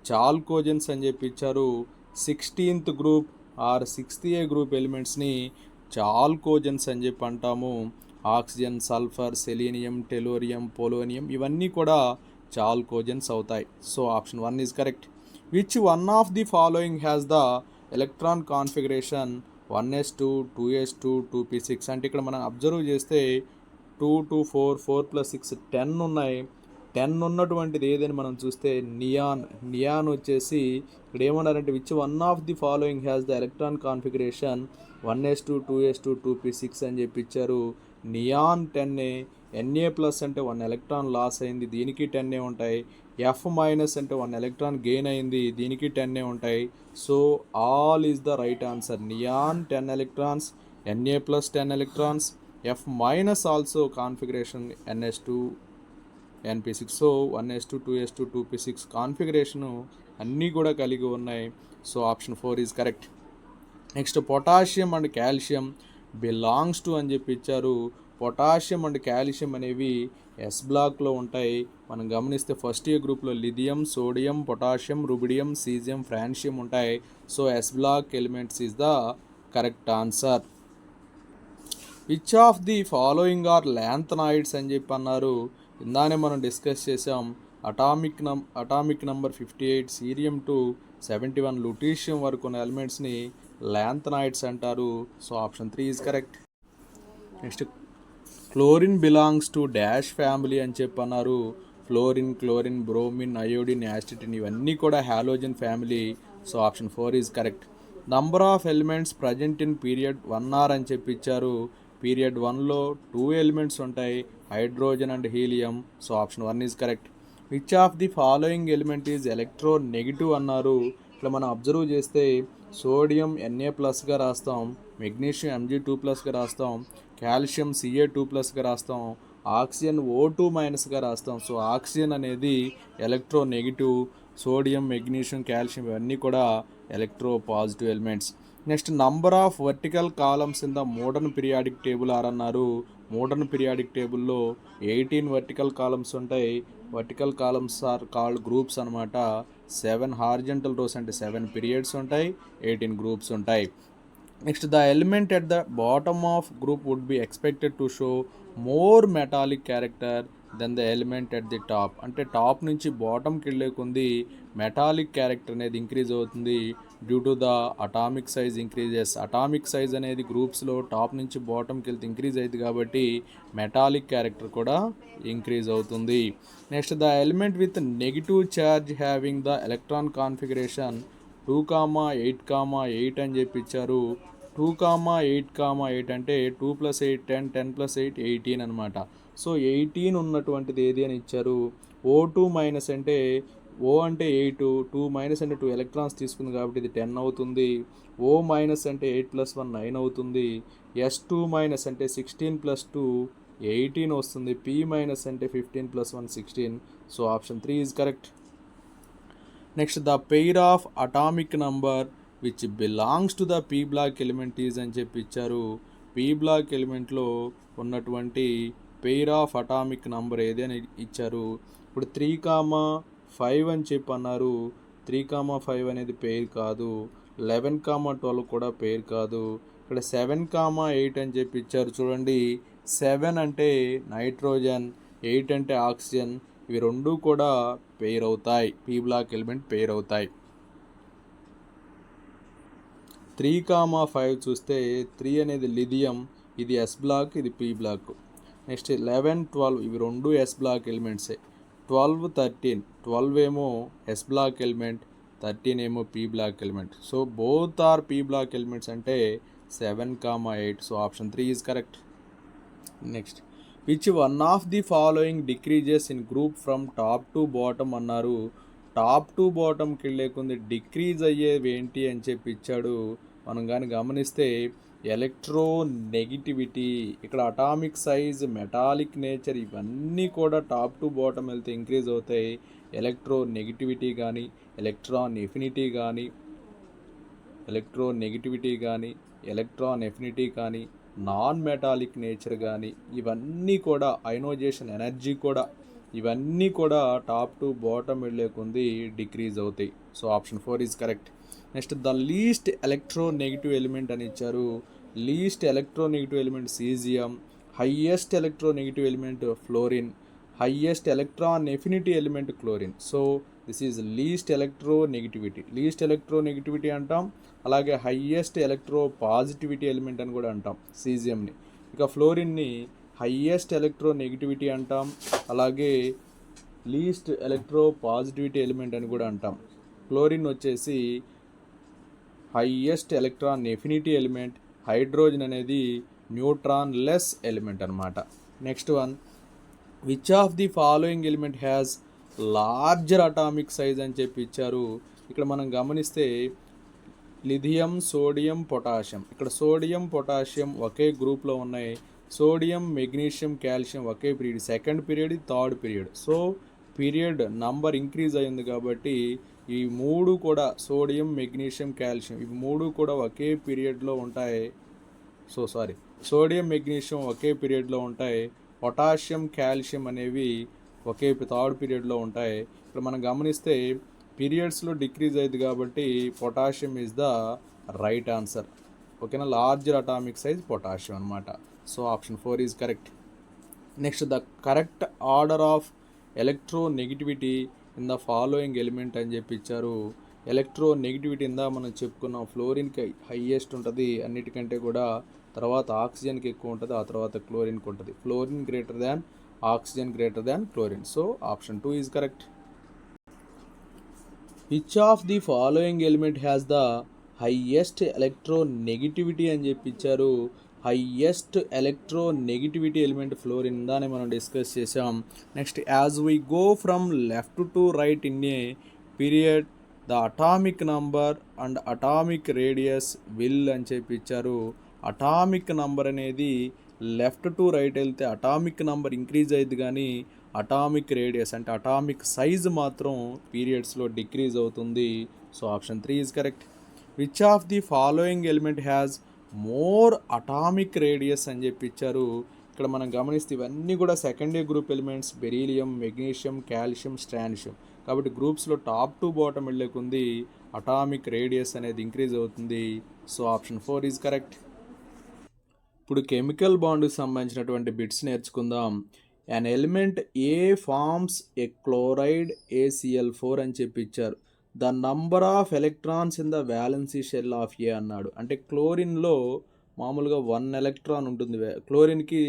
chalcogens అని చెప్పి ఇచ్చారు. 16th group or 6th group ఎలిమెంట్స్ని చాల్కోజన్స్ అని చెప్పి అంటాము. Oxygen, sulphur, selenium, tellurium, polonium ఇవన్నీ కూడా చాల్కోజన్స్ అవుతాయి. So option 1 is correct. Which one of the following has the electron configuration 1s2 2s2 2p6 అంటే ఇక్కడ మనం అబ్జర్వ్ చేస్తే 2 2 4 4 + 6 10 ఉన్నాయి. 10 ఉన్నటువంటిది ఏదని మనం చూస్తే నియాన్ వచ్చేసి ఇక్కడ ఏమన్నారంటే which one of the following has the electron configuration 1s2 2s2 2p6 అని చెప్పి ఇచ్చారు. నియాన్ 10 Na+ అంటే 1 ఎలక్ట్రాన్ లాస్ అయింది, దీనికి 10 ఉంటాయి. F- అంటే 1 ఎలక్ట్రాన్ గెయిన్ అయింది, దీనికి 10 ఉంటాయి. So all is the right answer. Neon 10 electrons, Na+ 10 electrons, F- also configuration ns2 np6. So 1s2 2s2 2p6 configuration అన్నీ కూడా కలిగి ఉన్నాయి. So option 4 is correct. Next, potassium and calcium belongs to అని చెప్పి ఇచ్చారు. పొటాషియం అండ్ కాల్షియం అనేవి S బ్లాక్లో ఉంటాయి. మనం గమనిస్తే ఫస్ట్ ఇయర్ గ్రూప్లో lithium, sodium, potassium, rubidium, caesium, francium ఉంటాయి. So S block elements is the correct answer. Which of the following are lanthanoids అని చెప్పి అన్నారు. ఇందానే మనం డిస్కస్ చేసాం. Atomic number 58, cerium to 71, lutetium వరకు ఉన్న ఎలిమెంట్స్ని ల్యాంథనాయిడ్స్ అంటారు. So option 3 is correct. Next, chlorine belongs to dash family అని చెప్పి అన్నారు. Fluorine, chlorine, bromine, iodine, astatine ఇవన్నీ కూడా halogen family. So option 4 is correct. Number of elements present in period 1R అని చెప్పి ఇచ్చారు. పీరియడ్ 1లో 2 ఎలిమెంట్స్ ఉంటాయి, hydrogen and helium. So option 1 is correct. Which of the following element is electro negative అన్నారు. ఇట్లా మనం అబ్జర్వ్ చేస్తే sodium Na+గా రాస్తాం, మెగ్నీషియం Mg2+గా రాస్తాం, కాల్షియం Ca2+గా రాస్తాం, ఆక్సిజన్ O2- రాస్తాం. సో ఆక్సిజన్ అనేది electronegative, sodium, magnesium, calcium ఇవన్నీ కూడా electropositive elements. Next, number of vertical columns in the modern periodic table are అన్నారు. మోడర్న్ పీరియాడిక్ టేబుల్లో 18 వర్టికల్ కాలమ్స్ ఉంటాయి. Vertical columns are called groups అనమాట. 7 horizontal rose అంటే 7 periods ఉంటాయి, 18 groups ఉంటాయి. Next, the element at the bottom of group would be expected to show more metallic character then the element at the top. అంటే top నుంచి బాటమ్కి వెళ్ళే కొంది metallic character అనేది ఇంక్రీజ్ అవుతుంది due to the atomic size increases. Atomic size అనేది గ్రూప్స్లో top నుంచి బాటమ్కి వెళ్తే ఇంక్రీజ్ అవుతుంది కాబట్టి మెటాలిక్ క్యారెక్టర్ కూడా ఇంక్రీజ్ అవుతుంది. Next, the element with negative charge having the electron configuration 2, 8, 8 అని చెప్పి ఇచ్చారు. 2, 8, 8 అంటే 2 + 8 10, 10 + 8 18 అనమాట. సో 18 ఉన్నటువంటిది ఏది అని ఇచ్చారు. O2- అంటే O అంటే 8, 2- అంటే 2 ఎలక్ట్రాన్స్ తీసుకుంది కాబట్టి ఇది 10 అవుతుంది. O- అంటే 8 + 1 9 అవుతుంది. S2- అంటే 16 + 2 18 వస్తుంది. P- అంటే 15 + 1 16. So option 3 is correct. Next, the pair of atomic number which belongs to the p block element is అని చెప్పి ఇచ్చారు. పీ బ్లాక్ ఎలిమెంట్లో ఉన్నటువంటి పెయిర్ ఆఫ్ అటామిక్ నంబర్ ఏది అని ఇచ్చారు. ఇప్పుడు 3, 5 అని చెప్పి అన్నారు. 3, 5 అనేది పెయిర్ కాదు. 11, 12 కూడా పెయిర్ కాదు. ఇక్కడ 7, 8 అని చెప్పి ఇచ్చారు. చూడండి, 7 అంటే నైట్రోజన్, 8 అంటే ఆక్సిజన్. ఇవి రెండు కూడా పెయిర్ అవుతాయి, పీ బ్లాక్ ఎలిమెంట్ పెయిర్ అవుతాయి. 3, 5 చూస్తే 3 అనేది లిథియం, ఇది ఎస్ బ్లాక్, ఇది పీ బ్లాక్. నెక్స్ట్ 11, 12 ఇవి రెండు ఎస్ బ్లాక్ ఎలిమెంట్సే. 12, 13 12 ఏమో ఎస్ బ్లాక్ ఎలిమెంట్, 13 ఏమో P block element. So both are p block elements అంటే 7, 8. So option 3 is correct. Next, which one of the following decreases in group from top to bottom అన్నారు. Top to బాటమ్కి వెళ్ళే కొంది decrease అయ్యేవి ఏంటి అని చెప్పి ఇచ్చాడు. మనం కానీ గమనిస్తే ఎలక్ట్రో నెగిటివిటీ, ఇక్కడ అటామిక్ సైజ్, మెటాలిక్ నేచర్ ఇవన్నీ కూడా టాప్ టు బాటమ్ వెళ్తే ఇంక్రీజ్ అవుతాయి. ఎలక్ట్రో నెగిటివిటీ కానీ, ఎలక్ట్రాన్ ఎఫినిటీ కానీ, ఎలక్ట్రాన్ ఎఫినిటీ కానీ నాన్ మెటాలిక్ నేచర్ కానీ ఇవన్నీ కూడా అయనోజేషన్ ఎనర్జీ కూడా ఇవన్నీ కూడా టాప్ టు బాటమ్ వెళ్ళే కొంది డిక్రీజ్ అవుతాయి. So option 4 is correct. Next the least electronegative element అని ఇచ్చారు. Least electronegative element caesium, highest electronegative element fluorine, highest electron affinity element chlorine. So this is least electronegativity. Least electronegativity అంటాం, అలాగే highest electro positivity element అని కూడా అంటాం సీజియంని. ఇక ఫ్లోరిన్ని highest electro negativity అంటాం, అలాగే లీస్ట్ ఎలక్ట్రో పాజిటివిటీ ఎలిమెంట్ అని కూడా అంటాం. క్లోరిన్ వచ్చేసి highest electron affinity element, hydrogen అనేది న్యూట్రాన్ లెస్ ఎలిమెంట్ అనమాట. Next one, which of the following element has larger atomic size అని చెప్పి ఇచ్చారు. ఇక్కడ మనం గమనిస్తే లిథియం, సోడియం, పొటాషియం. ఇక్కడ సోడియం, పొటాషియం ఒకే గ్రూప్లో ఉన్నాయి. సోడియం, మెగ్నీషియం, కాల్షియం ఒకే period, second period, third period. So period number increase అయింది కాబట్టి ఈ మూడు కూడా సోడియం, మెగ్నీషియం, కాల్షియం ఇవి మూడు కూడా ఒకే పీరియడ్లో ఉంటాయి. సోడియం, మెగ్నీషియం ఒకే పీరియడ్లో ఉంటాయి. పొటాషియం, కాల్షియం అనేవి ఒకే థర్డ్ పీరియడ్లో ఉంటాయి. ఇక్కడ మనం గమనిస్తే పీరియడ్స్లో డిక్రీజ్ అయింది కాబట్టి potassium is the right answer. ఓకేనా, లార్జర్ అటామిక్ సైజ్ పొటాషియం అనమాట. So option 4 is correct. Next the correct order of electro negativity in the following element అని చెప్పి ఇచ్చారు. ఎలక్ట్రో నెగిటివిటీ ఇందా మనం చెప్పుకున్నాం, ఫ్లోరిన్కి హైయెస్ట్ ఉంటుంది అన్నిటికంటే కూడా, తర్వాత ఆక్సిజన్కి ఎక్కువ ఉంటుంది, ఆ తర్వాత క్లోరిన్కి ఉంటుంది. Fluorine greater than oxygen greater than chlorine. So option 2 is correct. Which of the following element has the highest electro negativity అని చెప్పి ఇచ్చారు. Highest electro negativity element fluorine దాన్ని మనం డిస్కస్ చేసాం. Next as we go from left to right in a period the atomic number and atomic radius will అని చెప్పి ఇచ్చారు. Atomic number అనేది లెఫ్ట్ టు రైట్ వెళ్తే అటామిక్ నంబర్ ఇంక్రీజ్ అయ్యింది, కానీ అటామిక్ రేడియస్ అంటే అటామిక్ సైజ్ మాత్రం పీరియడ్స్లో డిక్రీజ్ అవుతుంది. So option 3 is correct. Which of the following element has more atomic radius అని చెప్పి ఇచ్చారు. ఇక్కడ మనం గమనిస్తే ఇవన్నీ కూడా secondary group elements, beryllium, magnesium, calcium, strontium. కాబట్టి గ్రూప్స్లో టాప్ టు బాటమ్ వెళ్ళేకుంది అటామిక్ రేడియస్ అనేది ఇంక్రీజ్ అవుతుంది. So option 4 is correct. ఇప్పుడు కెమికల్ బాండ్కి సంబంధించినటువంటి బిట్స్ నేర్చుకుందాం. An element A forms a chloride ACl4 అని చెప్పి ఇచ్చారు. The number of electrons in the valency shell of A అన్నాడు. అంటే క్లోరిన్లో మామూలుగా 1 ఎలక్ట్రాన్ ఉంటుంది. క్లోరిన్కి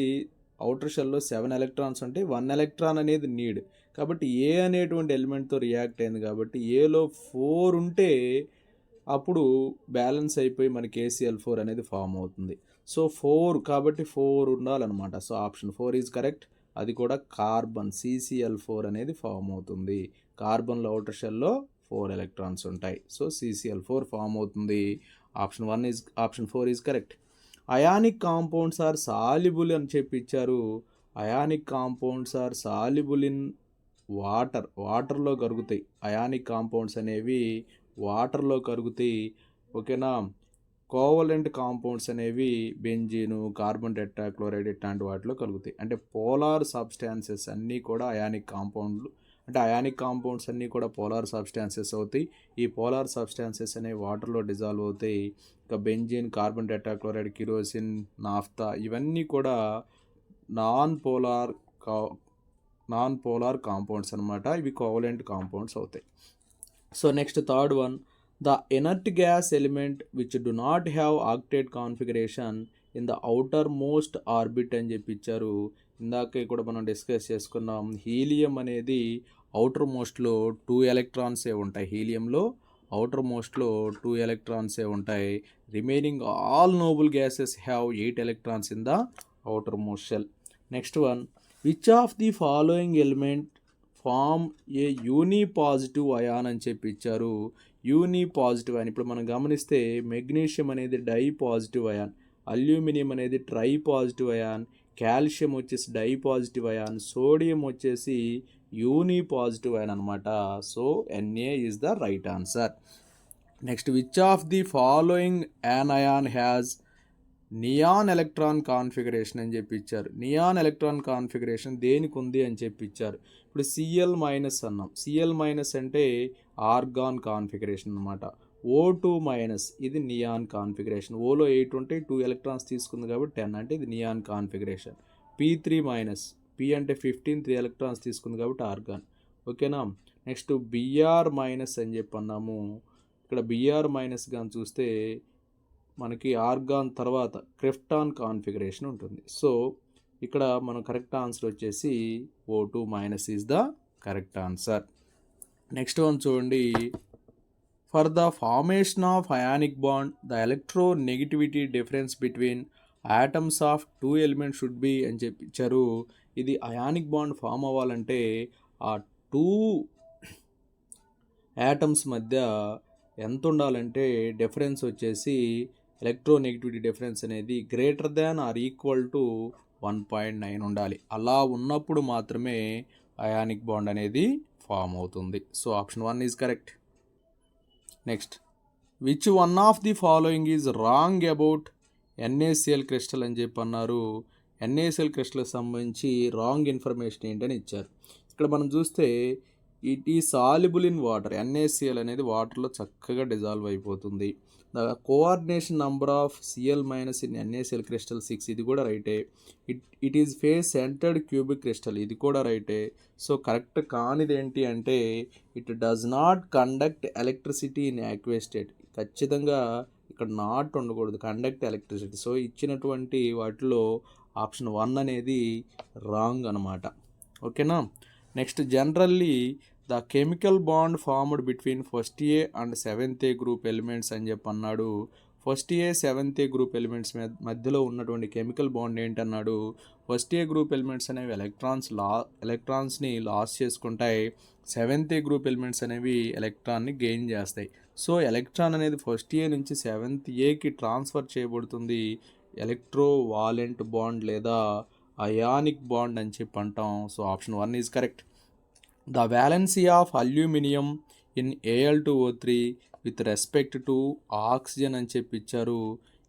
అవుటర్ షెల్లో 7 ఎలక్ట్రాన్స్ ఉంటాయి. 1 ఎలక్ట్రాన్ అనేది నీడ్. కాబట్టి ఏ అనేటువంటి ఎలిమెంట్తో రియాక్ట్ అయింది కాబట్టి ఏలో 4 ఉంటే అప్పుడు బ్యాలెన్స్ అయిపోయి మనకి ACl4 అనేది ఫామ్ అవుతుంది. సో 4 కాబట్టి 4 ఉండాలన్నమాట. So option 4 is correct. అది కూడా కార్బన్ CCl4 అనేది ఫామ్ అవుతుంది. కార్బన్లో అవుటర్ షెల్లో 4 ఎలక్ట్రాన్స్ ఉంటాయి. సో CCl4 ఫామ్ అవుతుంది. Option 4 is correct. Ionic compounds are soluble అని చెప్పి ఇచ్చారు. Ionic compounds are soluble in వాటర్లో కరుగుతాయి. అయానిక్ కాంపౌండ్స్ అనేవి వాటర్లో కరుగుతాయి. ఓకేనా, కోవలెంట్ కాంపౌండ్స్ అనేవి బెంజీను, కార్బన్ టెట్రాక్లోరైడ్ ఇట్లాంటి వాటిలో కలుగుతాయి. అంటే పోలార్ సబ్స్టాన్సెస్ అన్నీ కూడా అయానిక్ కాంపౌండ్లు, అంటే అయానిక్ కాంపౌండ్స్ అన్నీ కూడా పోలార్ సబ్స్టాన్సెస్ అవుతాయి. ఈ పోలార్ సబ్స్టాన్సెస్ అనేవి వాటర్లో డిజాల్వ్ అవుతాయి. ఇక benzene, carbon tetrachloride, kerosene, naphtha ఇవన్నీ కూడా నాన్ పోలార్ కాంపౌండ్స్ అనమాట. ఇవి కోవలెంట్ కాంపౌండ్స్ అవుతాయి. So next third one, the inert gas element which do not have octet configuration in the outer most orbit అని చెప్పి ఇచ్చారు. ఇందాకే కూడా మనం డిస్కస్ చేసుకున్నాం. హీలియం అనేది అవుటర్ మోస్ట్లో 2 ఎలక్ట్రాన్సే ఉంటాయి. హీలియంలో అవుటర్ మోస్ట్లో 2 ఎలక్ట్రాన్సే ఉంటాయి. Remaining all noble gases have 8 electrons in the outermost shell. Next one, which of the following element form a unipositive ion అని చెప్పి ఇచ్చారు. యూని పాజిటివ్ అయాన్ ఇప్పుడు మనం గమనిస్తే మెగ్నీషియం అనేది డై పాజిటివ్ అయాన్, అల్యూమినియం అనేది ట్రై పాజిటివ్ అయాన్, కాల్షియం వచ్చేసి dipositive ion, sodium వచ్చేసి యూని పాజిటివ్ అయాన్ అనమాట. So Na is the right answer. Next, which of the following an ion has neon electron configuration అని చెప్పి ఇచ్చారు. Neon electron configuration దేనికి ఉంది అని చెప్పి ఇచ్చారు. ఇప్పుడు Cl మైనస్ అన్నాం. Cl మైనస్ అంటే ఆర్గాన్ కాన్ఫిగరేషన్ అనమాట. O2 మైనస్ ఇది నియాన్ కాన్ఫిగరేషన్. ఓలో 8 ఉంటే 2 ఎలక్ట్రాన్స్ తీసుకుంది కాబట్టి 10 అంటే ఇది neon configuration. P3 minus, P అంటే 15 3 ఎలక్ట్రాన్స్ తీసుకుంది కాబట్టి ఆర్గాన్. ఓకేనా. నెక్స్ట్ Br మైనస్ అని చెప్పి అన్నాము. ఇక్కడ Br మైనస్ కానీ చూస్తే మనకి ఆర్గాన్ తర్వాత క్రిప్టాన్ కాన్ఫిగరేషన్ ఉంటుంది. సో ఇక్కడ మనం కరెక్ట్ ఆన్సర్ వచ్చేసి O2 minus is the correct answer. Next one చూడండి. For the formation of ionic bond the electronegativity difference between atoms of 2 elements should be అని చెప్పి ఇచ్చారు. ఇది అయానిక్ బాండ్ ఫామ్ అవ్వాలంటే ఆ 2 యాటమ్స్ మధ్య ఎంత ఉండాలంటే డిఫరెన్స్ వచ్చేసి ఎలక్ట్రోనెగటివిటీ డిఫరెన్స్ అనేది greater than or equal to 1.9 ఉండాలి. అలా ఉన్నప్పుడు మాత్రమే అయానిక్ బాండ్ అనేది ఫామ్ అవుతుంది. So option 1 is correct. Next, which one of the following is wrong about NaCl crystal అని చెప్పి అన్నారు. NaCl క్రిస్టల్కి సంబంధించి రాంగ్ ఇన్ఫర్మేషన్ ఏంటని ఇచ్చారు. ఇక్కడ మనం చూస్తే ఇట్ ఈ సాల్యుబుల్ ఇన్ వాటర్. NaCl అనేది వాటర్లో చక్కగా డిజాల్వ్ అయిపోతుంది. The coordination number of Cl minus in NaCl crystal 6 ఇది కూడా రైటే. It is face centred cubic crystal ఇది కూడా రైటే. సో కరెక్ట్ కానిది ఏంటి అంటే it does not conduct electricity in aqueous state. ఖచ్చితంగా ఇక్కడ నాట్ ఉండకూడదు, కండక్ట్ ఎలక్ట్రిసిటీ. సో ఇచ్చినటువంటి వాటిలో ఆప్షన్ 1 అనేది రాంగ్ అనమాట. ఓకేనా. Next, generally the chemical bond formed between first A and seventh A group elements అని చెప్పి అన్నాడు. ఫస్ట్ ఏ సెవెంత్ ఏ గ్రూప్ ఎలిమెంట్స్ మధ్యలో ఉన్నటువంటి కెమికల్ బాండ్ ఏంటన్నాడు. ఫస్ట్ ఏ గ్రూప్ ఎలిమెంట్స్ అనేవి ఎలక్ట్రాన్స్ని లాస్ చేసుకుంటాయి. సెవెంత్ ఏ గ్రూప్ ఎలిమెంట్స్ అనేవి ఎలక్ట్రాన్ని గెయిన్ చేస్తాయి. సో ఎలక్ట్రాన్ అనేది ఫస్ట్ ఏ నుంచి సెవెంత్ ఏకి ట్రాన్స్ఫర్ చేయబడుతుంది. ఎలక్ట్రోవాలెంట్ బాండ్ లేదా అయానిక్ బాండ్ అని చెప్పి అంటాం. So option 1 is correct. The valency of aluminium in Al2O3 with respect to oxygen అని చెప్పి ఇచ్చారు.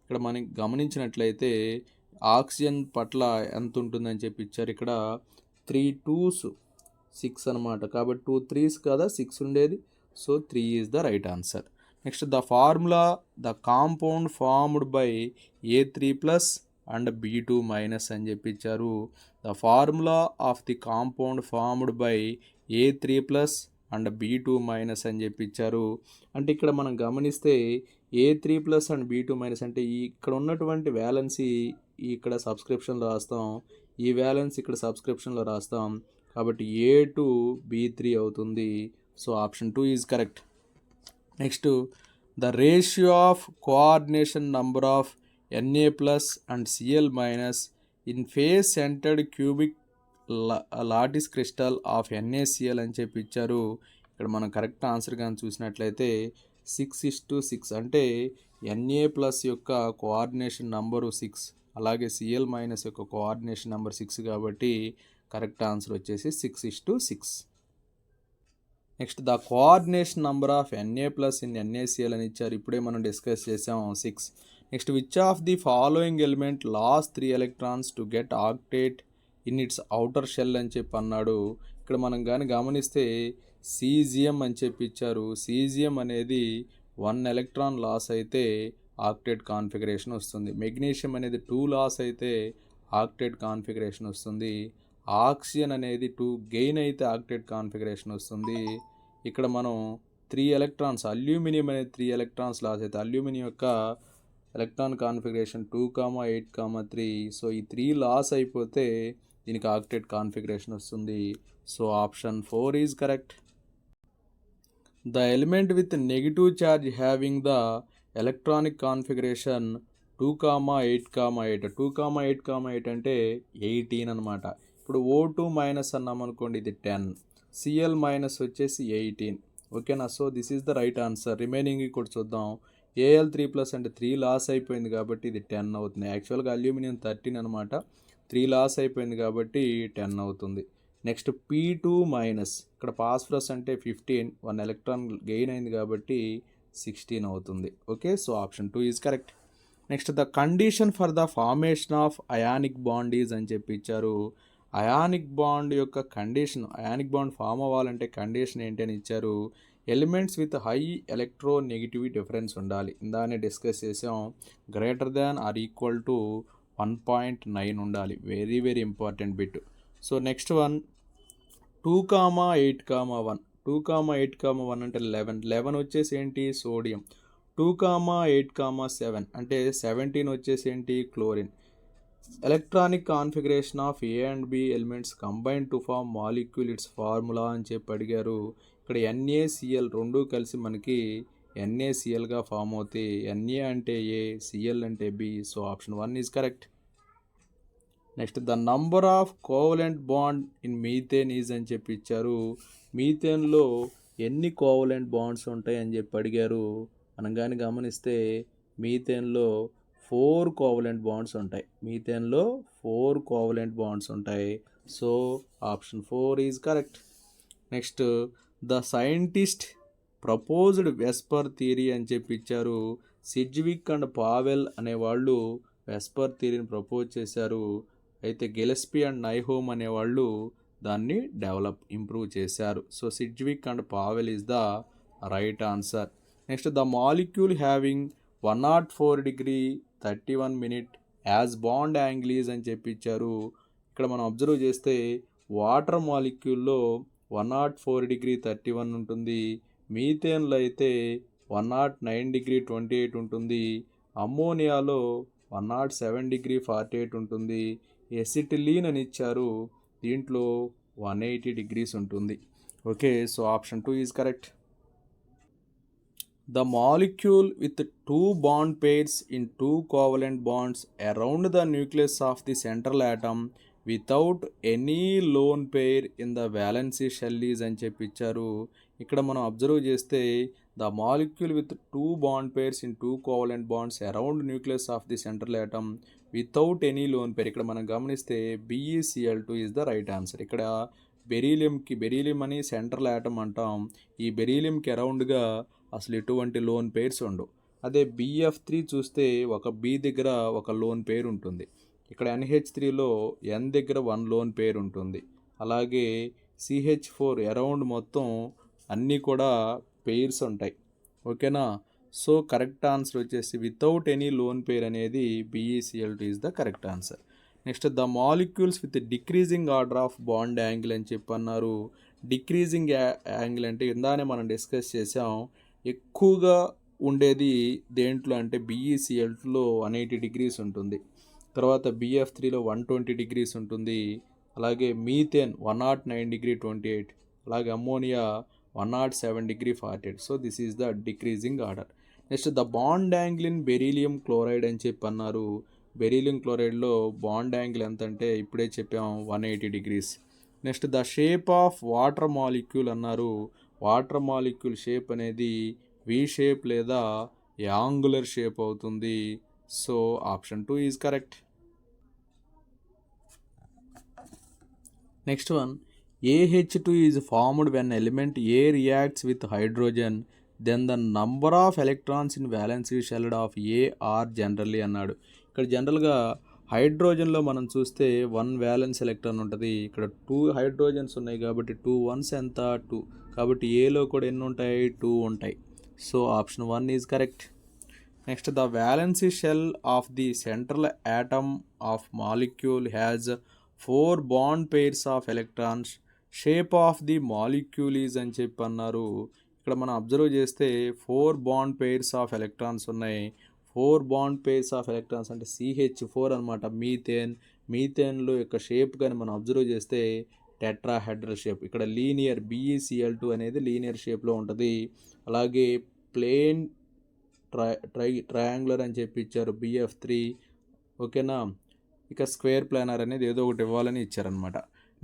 ఇక్కడ మనం గమనించినట్లయితే ఆక్సిజన్ పట్ల ఎంత ఉంటుందని చెప్పి ఇచ్చారు. ఇక్కడ 3 2s 6 అనమాట. కాబట్టి 2 3s కదా 6 ఉండేది. So 3 is the right answer. Next, the formula the compound formed by A3+ and B2- అని చెప్పి ఇచ్చారు. The formula of the compound formed by A3+ and B2- అని చెప్పి ఇచ్చారు. అంటే ఇక్కడ మనం గమనిస్తే A3+ అండ్ B2- అంటే ఇక్కడ ఉన్నటువంటి వ్యాలెన్సీ ఇక్కడ సబ్స్క్రిప్షన్లో రాస్తాం, ఈ వ్యాలెన్స్ ఇక్కడ సబ్స్క్రిప్షన్లో రాస్తాం. కాబట్టి A2B3 అవుతుంది. So option 2 is correct. Next, the ratio of coordination number of Na+ and Cl- in phase centred cubic lattice crystal of NaCl అని చెప్పి ఇచ్చారు. ఇక్కడ మనం కరెక్ట్ ఆన్సర్ కానీ చూసినట్లయితే 6:6 అంటే Na+ యొక్క కోఆర్డినేషన్ నంబరు 6, అలాగే Cl- యొక్క కోఆర్డినేషన్ నంబర్ 6 కాబట్టి కరెక్ట్ ఆన్సర్ వచ్చేసి 6:6. Next, the coordination number of Na+ in NaCl అని ఇచ్చారు. ఇప్పుడే మనం డిస్కస్ చేసాం 6. Next, which of the following element loss 3 electrons to get octet in its outer shell అని చెప్పి అన్నాడు. ఇక్కడ మనం కానీ గమనిస్తే సీజియం అని చెప్పి ఇచ్చారు. సీజియం అనేది 1 ఎలక్ట్రాన్ లాస్ అయితే ఆక్టేట్ కాన్ఫిగరేషన్ వస్తుంది. మెగ్నీషియం అనేది 2 లాస్ అయితే ఆక్టేట్ కాన్ఫిగరేషన్ వస్తుంది. ఆక్సిజన్ అనేది 2 గెయిన్ అయితే ఆక్టేట్ కాన్ఫిగరేషన్ వస్తుంది. ఇక్కడ మనం 3 ఎలక్ట్రాన్స్, అల్యూమినియం అనేది 3 ఎలక్ట్రాన్స్ లాస్ అయితే అల్యూమినియం యొక్క ఎలక్ట్రాన్ కాన్ఫిగరేషన్ 2, 8, 3. సో ఈ 3 లాస్ అయిపోతే దీనికి ఆక్టేట్ కాన్ఫిగరేషన్ వస్తుంది. So option 4 is correct. The element with negative charge having the electronic configuration 2, 8, 2, 8 అంటే 18 అనమాట. ఇప్పుడు O2- అన్నాం అనుకోండి, ఇది 10, Cl- వచ్చేసి 18. ఓకేనా. So this is the right answer. Remaining కూడా చూద్దాం. Al3+ అంటే 3 లాస్ అయిపోయింది కాబట్టి ఇది 10 అవుతుంది. యాక్చువల్గా అల్యూమినియం 13 అనమాట, 3 లాస్ అయిపోయింది కాబట్టి 10 అవుతుంది. నెక్స్ట్, P2- ఇక్కడ ఫాస్ఫరస్ అంటే 15, 1 ఎలక్ట్రాన్ గెయిన్ అయింది కాబట్టి 16 అవుతుంది. Okay. So option 2 is correct. Next the condition for the formation of ionic bond is అని చెప్పి ఇచ్చారు. అయానిక్ బాండ్ యొక్క కండిషన్, అయానిక్ బాండ్ ఫామ్ అవ్వాలంటే కండిషన్ ఏంటి అని ఇచ్చారు. Elements with high electro negativity difference ఉండాలి. ఇందానే డిస్కస్ చేసాం. Greater than or equal to 1.9 ఉండాలి. Very very important bit. So next one 2,8,1. 2,8,1 అంటే 11 వచ్చేసి ఏంటి? సోడియం. 2,8,7 అంటే 17 వచ్చేసి ఏంటి? Chlorine. Electronic configuration of A and B elements combine to form molecule its formula అని చెప్పి అడిగారు. ఇక్కడ NaCl రెండు కలిసి మనకి NaClగా ఫామ్ అవుతాయి. Na అంటే ఏ, Cl అంటే B. So option 1 is correct. Next the number of covalent bond in methane is అని చెప్పి ఇచ్చారు. మీథేన్లో ఎన్ని కోవలెంట్ బాండ్స్ ఉంటాయి అని చెప్పి అడిగారు. మనం కానీ గమనిస్తే మీథేన్లో 4 కోవలెంట్ బాండ్స్ ఉంటాయి. మీథేన్లో 4 కోవలెంట్ బాండ్స్ ఉంటాయి. So option 4 is correct. Next the scientist proposed VSEPR theory అని చెప్పి ఇచ్చారు. సిడ్జ్విక్ అండ్ పావెల్ అనేవాళ్ళు వెస్పర్ థియరీని ప్రపోజ్ చేశారు. అయితే గెలెస్పీ అండ్ నైహోమ్ అనేవాళ్ళు దాన్ని ఇంప్రూవ్ చేశారు. So Sidgwick and Powell is the right answer. Next the molecule having 104 degree 31 minute as bond angle అని చెప్పించారు. ఇక్కడ మనం అబ్జర్వ్ చేస్తే వాటర్ మాలిక్యూల్లో 104 degree 31 ఉంటుంది. మీథేన్లో అయితే 109 degree 28 ఉంటుంది. అమ్మోనియాలో 107 degree 48 ఉంటుంది. ఎసిటిలీన్ అని ఇచ్చారు. దీంట్లో 180 degrees ఉంటుంది. Okay, so option 2 is correct. The molecule with two bond pairs in two covalent bonds around the nucleus of the central atom without any lone pair in the valency shell is అని చెప్పిచ్చారు. ఇక్కడ మనం observe చేస్తే the molecule with two bond pairs in two covalent bonds around nucleus of the central atom without any lone pair. ఇక్కడ మనం గమనిస్తే BeCl2 is the right answer. ఇక్కడ beryllium అని central atom అంటాం. ఈ బెరీలియంకి అరౌండ్గా అసలు ఎటువంటి లోన్ పేర్స్ ఉండవు. అదే BF3 చూస్తే ఒక B దగ్గర ఒక లోన్ పేర్ ఉంటుంది. ఇక్కడ NH3లో N దగ్గర 1 లోన్ పేర్ ఉంటుంది. అలాగే CH4 అరౌండ్ మొత్తం అన్నీ కూడా పేర్స్ ఉంటాయి. ఓకేనా? సో కరెక్ట్ ఆన్సర్ వచ్చేసి వితౌట్ ఎనీ లోన్ పేర్ అనేది BeCl2 is the correct answer. Next the molecules with decreasing order of bond angle అని చెప్పన్నారు. డిక్రీజింగ్ యాంగిల్ అంటే ఇందానే మనం డిస్కస్ చేసాం. ఎక్కువగా ఉండేది దేంట్లో అంటే BeCl2లో 180 degrees ఉంటుంది. తర్వాత BF3లో 120 degrees ఉంటుంది. అలాగే మీథేన్ 109 degree 28, అలాగే ammonia 107 degree 48. So this is the decreasing order. Next the bond angle in beryllium chloride అని చెప్పి అన్నారు. బెరీలియం క్లోరైడ్లో బాండ్ యాంగిల్ ఎంత అంటే ఇప్పుడే చెప్పాం 180 degrees. Next the shape of water molecule అన్నారు. వాటర్ మాలిక్యూల్ షేప్ అనేది V షేప్ లేదా యాంగులర్ షేప్ అవుతుంది. So option 2 is correct. Next one AH2 is formed when element A reacts with hydrogen then the number of electrons in valency shell of A are generally అన్నాడు. ఇక్కడ జనరల్గా హైడ్రోజన్లో మనం చూస్తే 1 violence electron ఉంటుంది. ఇక్కడ 2 hydrogens ఉన్నాయి కాబట్టి 2 1s ఎంత 2. కాబట్టి ఏలో కూడా ఎన్ని ఉంటాయి? 2 ఉంటాయి. So option 1 is correct. Next the valency shell of the central atom of molecule has 4 bond pairs of electrons. Shape of the molecule is అని చెప్పి అన్నారు. ఇక్కడ మనం అబ్జర్వ్ చేస్తే 4 బాండ్ పేర్స్ ఆఫ్ ఎలక్ట్రాన్స్ ఉన్నాయి. 4 బాండ్ పేర్స్ ఆఫ్ ఎలక్ట్రాన్స్ అంటే CH4 అనమాట. మీథేన్లో యొక్క షేప్ కానీ మనం అబ్జర్వ్ చేస్తే టెట్రాహెడ్రల్ షేప్. ఇక్కడ లీనియర్ BeCl2 అనేది లీనియర్ షేప్లో ఉంటుంది. అలాగే ప్లేన్ ట్రయాంగులర్ అని చెప్పి ఇచ్చారు BF3. ఓకేనా? ఇక స్క్వేర్ ప్లానర్ అనేది ఏదో ఒకటి ఇవ్వాలని ఇచ్చారనమాట.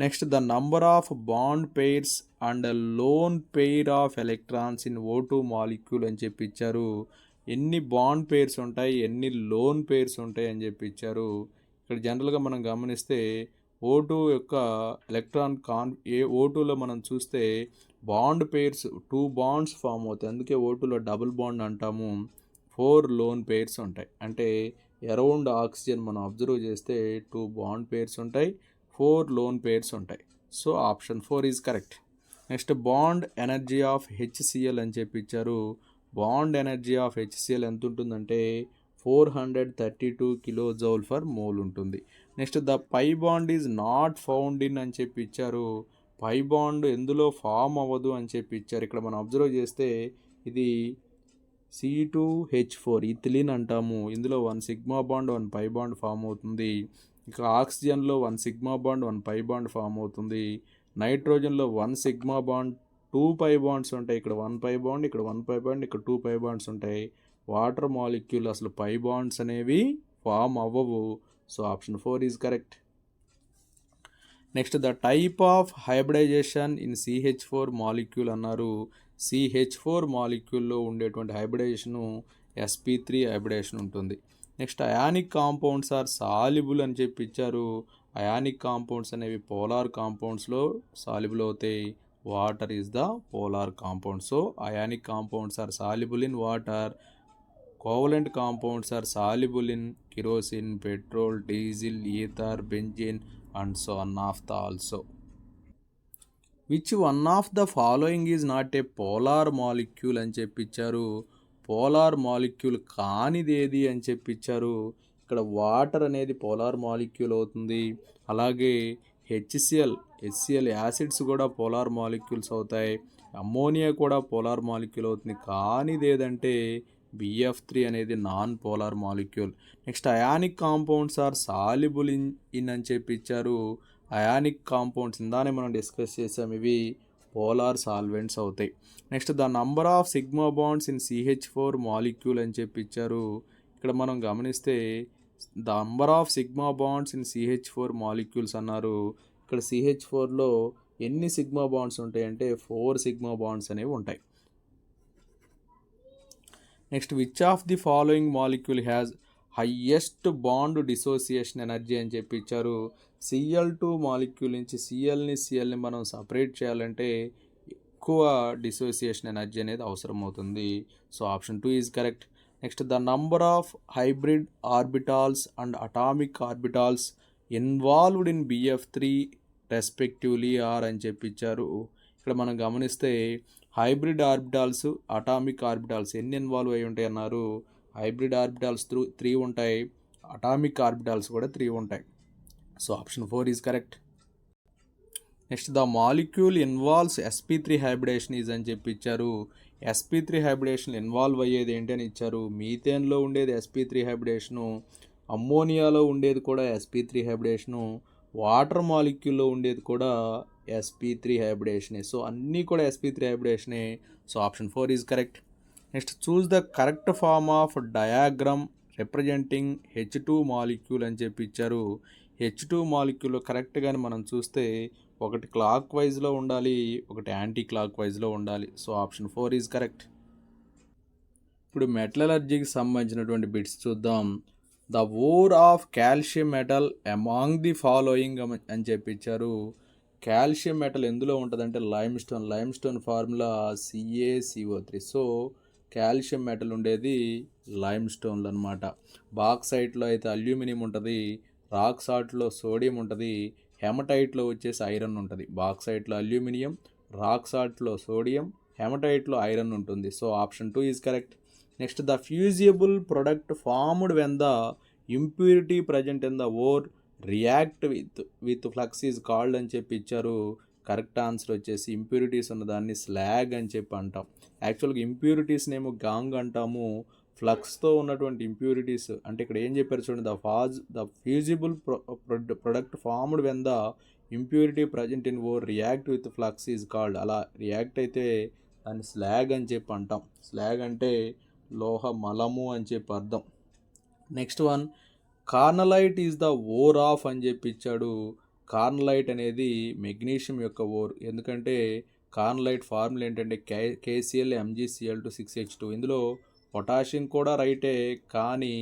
Next the number of bond pairs and loan pair of electrons in O2 molecule అని చెప్పి ఇచ్చారు. ఎన్ని బాండ్ పెయిర్స్ ఉంటాయి, ఎన్ని లోన్ పెయిర్స్ ఉంటాయి అని చెప్పి ఇచ్చారు. ఇక్కడ జనరల్గా మనం గమనిస్తే O2 యొక్క ఎలక్ట్రాన్ O2లో మనం చూస్తే బాండ్ పెయిర్స్ 2 బాండ్స్ ఫామ్ అవుతాయి. అందుకే O2లో డబుల్ బాండ్ అంటాము. 4 లోన్ పేర్స్ ఉంటాయి. అంటే అరౌండ్ ఆక్సిజన్ మనం అబ్జర్వ్ చేస్తే 2 బాండ్ పేర్స్ ఉంటాయి, 4 లోన్ పేర్స్ ఉంటాయి. So option 4 is correct. Next bond energy of HCl అని చెప్పి ఇచ్చారు. బాండ్ ఎనర్జీ ఆఫ్ హెచ్సిఎల్ ఎంత ఉంటుందంటే 432 కిలో జౌల్ ఫర్ మోల్ ఉంటుంది. Next the pi bond is not found in అని చెప్పి ఇచ్చారు. పై బాండ్ ఎందులో ఫామ్ అవ్వదు అని చెప్పి ఇచ్చారు. ఇక్కడ మనం అబ్జర్వ్ చేస్తే ఇది C2H4 ఇథిలిన్ అంటాము. ఇందులో 1 sigma bond 1 pi bond form అవుతుంది. ఇక ఆక్సిజన్లో 1 sigma bond 1 pi bond form అవుతుంది. నైట్రోజన్లో 1 సిగ్మా బాండ్ 2 పై బాండ్స్ ఉంటాయి. ఇక్కడ 1 పై బాండ్, ఇక్కడ 1 పై బాండ్, ఇక్కడ 2 పై బాండ్స్ ఉంటాయి. వాటర్ మాలిక్యూల్ అసలు పై బాండ్స్ అనేవి ఫామ్ అవ్వవు. So option 4 is correct. Next the type of hybridisation in CH4 molecule అన్నారు. CH4 మాలిక్యూల్లో ఉండేటువంటి హైబ్రిడైజేషను sp3 హైబ్రిడైజేషన్ ఉంటుంది. Next ionic compounds are soluble అని చెప్పి ఇచ్చారు. అయానిక్ కాంపౌండ్స్ అనేవి పోలార్ కాంపౌండ్స్లో సాల్యుబుల్ అవుతాయి. Water is the polar compound. So ionic compounds are soluble in water. Covalent compounds are soluble in kerosene, petrol, diesel, ether, benzene and so on of the also. Which one of the following is not a polar molecule అని చెప్పించారు. Polar molecule కానిదేది అని చెప్పించారు. ఇక్కడ water అనేది polar molecule అవుతుంది. అలాగే HCl acids కూడా polar molecules అవుతాయి. అమ్మోనియా కూడా పోలార్ మాలిక్యూల్ అవుతుంది. కానిదేదంటే BF3 అనేది non polar molecule. Next ionic compounds are soluble in అని చెప్పించారు. అయానిక్ కాంపౌండ్స్ ఇందానే మనం డిస్కస్ చేసాం, ఇవి పోలార్ సాల్వెంట్స్ అవుతాయి. Next the number of sigma bonds in CH4 molecule అని చెప్పించారు. ఇక్కడ మనం గమనిస్తే the number of sigma bonds in CH4 molecules అన్నారు. ఇక్కడ CH4లో ఎన్ని సిగ్మా బాండ్స్ ఉంటాయి అంటే 4 సిగ్మా బాండ్స్ అనేవి ఉంటాయి. Next which of the following molecule has highest bond dissociation energy అని చెప్పి ఇచ్చారు. Cl2 మాలిక్యూల్ నుంచి సిఎల్ని మనం సపరేట్ చేయాలంటే ఎక్కువ డిసోసియేషన్ ఎనర్జీ అనేది అవసరం అవుతుంది. So option 2 is correct. Next the number of hybrid orbitals and atomic orbitals involved in BF3 respectively are అని చెప్పి ఇచ్చారు. ఇక్కడ మనం గమనిస్తే హైబ్రిడ్ ఆర్బిటాల్స్, అటామిక్ ఆర్బిటాల్స్ ఎన్ని ఇన్వాల్వ్ అయి ఉంటాయి అన్నారు. హైబ్రిడ్ ఆర్బిటాల్స్ 3 ఉంటాయి, అటామిక్ ఆర్బిటాల్స్ కూడా 3 ఉంటాయి. So option 4 is correct. Next the molecule involves sp3 hybridisation is అని చెప్పి ఇచ్చారు. sp3 హైబ్రిడేషన్ ఇన్వాల్వ్ అయ్యేది ఏంటి అని ఇచ్చారు. మీథేన్లో ఉండేది sp3 హైబ్రిడేషను, అమ్మోనియాలో ఉండేది కూడా sp3 హైబ్రిడేషను, వాటర్ మాలిక్యూల్లో ఉండేది కూడా sp3 హైబ్రిడేషనే. సో అన్నీ కూడా sp3 హైబ్రిడేషనే. So option 4 is correct. Next choose the correct form of diagram representing H2 molecule అని చెప్పి ఇచ్చారు. H2 మాలిక్యూల్ కరెక్ట్గానే మనం చూస్తే ఒకటి క్లాక్ వైజ్లో ఉండాలి, ఒకటి యాంటీ క్లాక్ వైజ్లో ఉండాలి. So option 4 is correct. ఇప్పుడు మెటలర్జీకి సంబంధించినటువంటి బిట్స్ చూద్దాం. The ore of calcium metal among the following అని చెప్పించారు. కాల్షియం మెటల్ ఎందులో ఉంటుందంటే lime stone formula CaCO3. So calcium metal ఉండేది లైమ్ స్టోన్లు అనమాట. బాక్సైట్లో అయితే అల్యూమినియం ఉంటుంది, రాక్ సాల్ట్లో సోడియం ఉంటుంది, హెమటైట్లో వచ్చేసి ఐరన్ ఉంటుంది. బాక్సైట్లో అల్యూమినియం, రాక్ సాల్ట్లో సోడియం, హెమటైట్లో ఐరన్ ఉంటుంది. So option 2 is correct. Next the fusible product formed when the impurity present in the ore react with flux is called అని చెప్పి ఇచ్చారు. కరెక్ట్ ఆన్సర్ వచ్చేసి ఇంప్యూరిటీస్ ఉన్నదాన్ని స్లాగ్ అని చెప్పి అంటాం. యాక్చువల్గా ఇంప్యూరిటీస్నేమో గాంగ్ అంటాము. ఫ్లక్స్తో ఉన్నటువంటి ఇంప్యూరిటీస్ అంటే ఇక్కడ ఏం చెప్పారు చూడండి, the fusible product formed when the impurity present in ore react with flux is called. అలా రియాక్ట్ అయితే దాన్ని స్లాగ్ అని చెప్పి అంటాం. స్లాగ్ అంటే లోహ మలము అని చెప్పి అర్థం. Next one, carnallite is the ore of అని చెప్పి ఇచ్చాడు. కార్నలైట్ అనేది మెగ్నీషియం యొక్క ఓర్. ఎందుకంటే కార్నలైట్ ఫార్ములా ఏంటంటే KCl(Mg)Cl2 6H2. ఇందులో కూడా రైటే, కానీ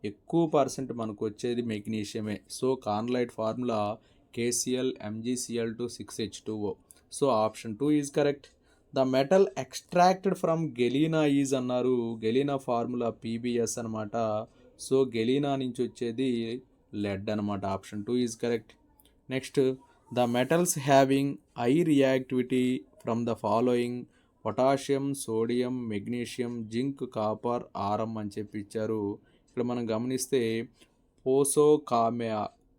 ఎక్కువ పర్సెంట్ మనకు వచ్చేది మెగ్నీషియమే. So carnallite formula KCl(Mg)Cl2 6H2O. So option 2 is correct. The metal extracted from galena is అన్నారు. గెలీనా ఫార్ములా పీబీఎస్ అనమాట. సో గెలీనా నుంచి వచ్చేది లెడ్ అనమాట. Option 2 is correct. Next, the metals having high reactivity from the following: potassium, sodium, magnesium, zinc, copper, aurum అని చెప్పి ఇచ్చారు. ఇక్కడ మనం గమనిస్తే పోసో కామెా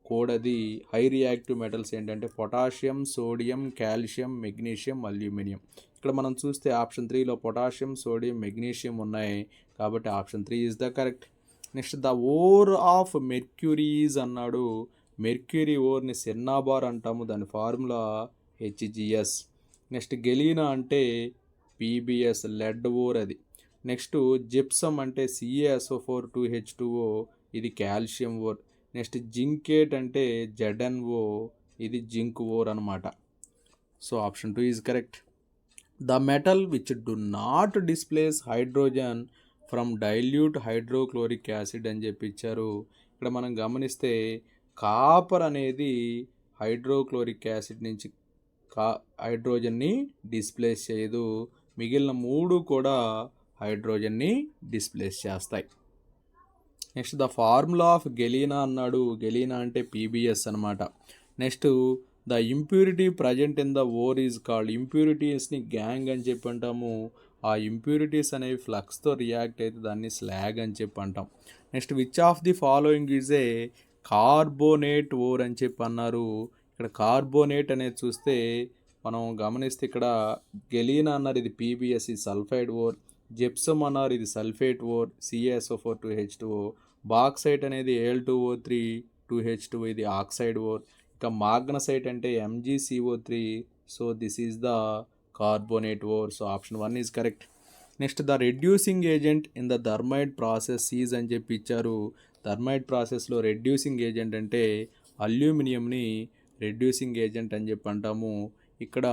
కోడది హై రియాక్టివ్ మెటల్స్ ఏంటంటే potassium, sodium, calcium, magnesium, aluminium. ఇక్కడ మనం చూస్తే ఆప్షన్ 3లో పొటాషియం, సోడియం, మెగ్నీషియం ఉన్నాయి. కాబట్టి option 3 is the correct. Next, the ore of mercuries అన్నాడు. మెర్క్యూరీ ఓర్ని సిన్నాబార్ అంటాము. దాని ఫార్ములా హెచ్జిఎస్. నెక్స్ట్, గెలీనా అంటే పీబీఎస్ లెడ్ ఓర్ అది. నెక్స్ట్, జిప్సమ్ అంటే సిఏఎస్ఓ4 2H2O, ఇది కాల్షియం ఓర్. నెక్స్ట్, జింకేట్ అంటే జెడ్ఎన్ఓ, ఇది జింక్ ఓర్ అనమాట. So option 2 is correct. The metal which do not displace hydrogen from dilute hydrochloric acid అని చెప్పి ఇచ్చారు. ఇక్కడ మనం గమనిస్తే కాపర్ అనేది హైడ్రోక్లోరిక్ యాసిడ్ నుంచి హైడ్రోజన్ని డిస్ప్లేస్ చేయదు. మిగిలిన 3 కూడా హైడ్రోజన్ని డిస్ప్లేస్ చేస్తాయి. Next, the formula of galena అన్నాడు. గెలీనా అంటే పీబీఎస్ అనమాట. Next, the impurity present in the ore is called. ఇంప్యూరిటీస్ని గ్యాంగ్ అని చెప్పి అంటాము. ఆ ఇంప్యూరిటీస్ అనేవి ఫ్లక్స్తో రియాక్ట్ అయితే దాన్ని స్లాగ్ అని చెప్పి అంటాం. Next, which of the following is a carbonate ore అని చెప్పి అన్నారు. ఇక్కడ కార్బోనేట్ అనేది చూస్తే మనం గమనిస్తే ఇక్కడ గెలీనా అన్నారు, ఇది పీబీఎస్, ఇది సల్ఫైడ్ ఓర్. జిప్సమ్ అన్నారు, ఇది సల్ఫేట్ ఓర్, సిఏఎస్ఓ4 2H2O. బాక్సైట్ అనేది Al2O3 2H2O, ఇది ఆక్సైడ్ ఓర్. ఇక మాగ్నసైట్ అంటే MgCO3. So this is the carbonate ore. So option 1 is correct. Next, the reducing agent in the thermite process is అని చెప్పి ఇచ్చారు. థర్మైడ్ ప్రాసెస్లో రెడ్యూసింగ్ ఏజెంట్ అంటే అల్యూమినియంని reducing agent అని చెప్పి అంటాము. ఇక్కడ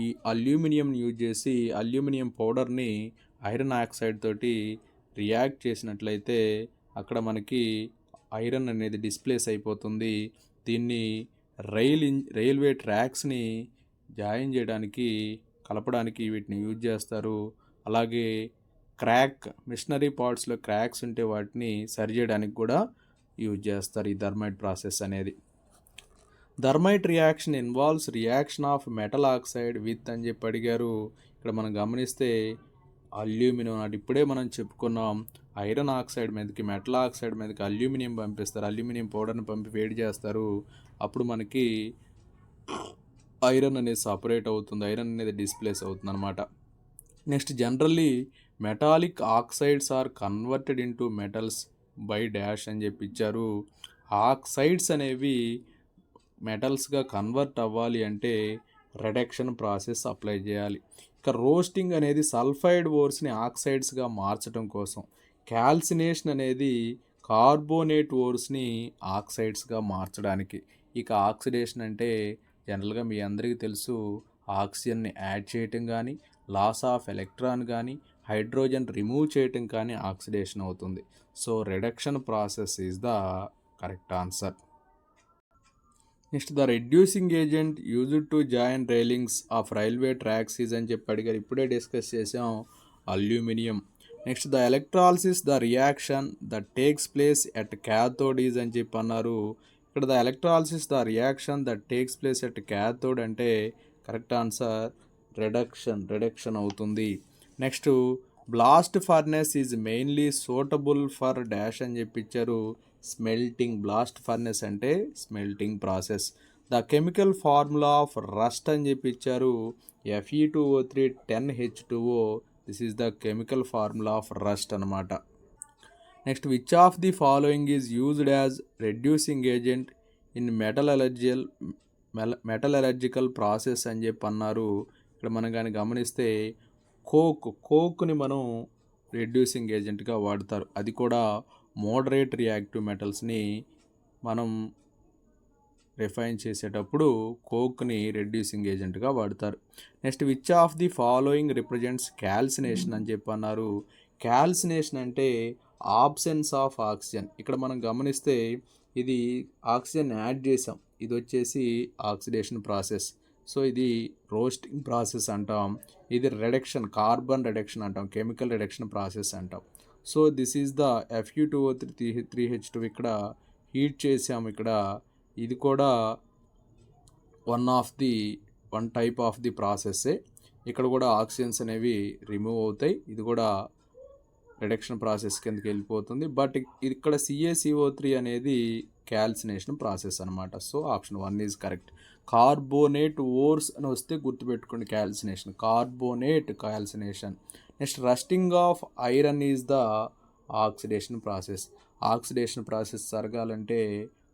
ఈ అల్యూమినియం యూజ్ చేసి అల్యూమినియం పౌడర్ని ఐరన్ ఆక్సైడ్ తోటి రియాక్ట్ చేసినట్లయితే అక్కడ మనకి ఐరన్ అనేది డిస్ప్లేస్ అయిపోతుంది. దీన్ని రైల్వే ట్రాక్స్ని జాయిన్ చేయడానికి, కలపడానికి వీటిని యూజ్ చేస్తారు. అలాగే మిషనరీ పార్ట్స్లో క్రాక్స్ ఉంటే వాటిని సరి చేయడానికి కూడా యూజ్ చేస్తారు ఈ థర్మైడ్ ప్రాసెస్ అనేది. Thermite reaction involves reaction of metal oxide with అని చెప్పి అడిగారు. ఇక్కడ మనం గమనిస్తే అల్యూమినియం నాటి ఇప్పుడే మనం చెప్పుకున్నాం, ఐరన్ ఆక్సైడ్ మీదకి మెటల్ ఆక్సైడ్ మీదకి అల్యూమినియం పంపిస్తారు. అల్యూమినియం పౌడర్ని పంపి వేడి చేస్తారు. అప్పుడు మనకి ఐరన్ అనేది సపరేట్ అవుతుంది, ఐరన్ అనేది డిస్ప్లేస్ అవుతుంది అనమాట. Next, generally metallic oxides are converted into metals by dash అని చెప్పి ఇచ్చారు. ఆక్సైడ్స్ అనేవి మెటల్స్గా కన్వర్ట్ అవ్వాలి అంటే రిడక్షన్ ప్రాసెస్ అప్లై చేయాలి. ఇక రోస్టింగ్ అనేది సల్ఫైడ్ ఓర్స్ని ఆక్సైడ్స్గా మార్చడం కోసం. క్యాల్సినేషన్ అనేది కార్బోనేట్ ఓర్స్ని ఆక్సైడ్స్గా మార్చడానికి. ఇక ఆక్సిడేషన్ అంటే జనరల్గా మీ అందరికీ తెలుసు, ఆక్సిజన్ని యాడ్ చేయటం కానీ, లాస్ ఆఫ్ ఎలక్ట్రాన్ కానీ, హైడ్రోజన్ రిమూవ్ చేయటం కానీ ఆక్సిడేషన్ అవుతుంది. So reduction process is the correct answer. Next, the reducing agent used to join railings of railway tracks is అని చెప్పి అడిగారు. ఇప్పుడే డిస్కస్ చేసాం, aluminium. Next, the electrolysis the reaction that takes place at cathode is అని చెప్పి అన్నారు. ఇక్కడ the electrolysis the reaction that takes place at cathode అంటే కరెక్ట్ ఆన్సర్ రిడక్షన్ అవుతుంది. Next, blast furnace is mainly suitable for dash అని చెప్పి ఇచ్చారు. Smelting. Blast furnace అంటే smelting process. The chemical formula of rust అని చెప్పి ఇచ్చారు. Fe2O3 10H2O. This is the chemical formula of rust అనమాట. Next, which of the following is used as reducing agent in metallurgical process అని చెప్పి అన్నారు. ఇక్కడ మనం కానీ గమనిస్తే కోక్ని మనం రెడ్యూసింగ్ ఏజెంట్గా వాడతారు. అది కూడా మోడరేట్ రియాక్టివ్ మెటల్స్ని మనం రిఫైన్ చేసేటప్పుడు కోక్ని రెడ్యూసింగ్ ఏజెంట్గా వాడతారు. Next, which of the following represents calcination అని చెప్పి అన్నారు. క్యాల్సినేషన్ అంటే ఆబ్సెన్స్ ఆఫ్ ఆక్సిజన్. ఇక్కడ మనం గమనిస్తే ఇది ఆక్సిజన్ యాడ్ చేసాం, ఇది వచ్చేసి ఆక్సిడేషన్ ప్రాసెస్. సో ఇది రోస్టింగ్ ప్రాసెస్ అంటాం. ఇది రిడక్షన్, కార్బన్ రిడక్షన్ అంటాం, కెమికల్ రిడక్షన్ ప్రాసెస్ అంటాం. So this is the Fu2O3 3H2 ఇక్కడ హీట్ చేసాము. ఇక్కడ ఇది కూడా వన్ టైప్ ఆఫ్ ది ప్రాసెస్సే. ఇక్కడ కూడా ఆక్సిజన్స్ అనేవి రిమూవ్ అవుతాయి. ఇది కూడా రిడక్షన్ ప్రాసెస్ కిందకి వెళ్ళిపోతుంది. బట్ ఇక్కడ CaCO3 అనేది క్యాల్సినేషన్ ప్రాసెస్ అనమాట. So option 1 is correct. Carbonate ores అని వస్తే గుర్తుపెట్టుకోండి, calcination, carbonate calcination. Next rusting of iron is the oxidation process. Oxidation process జరగాలంటే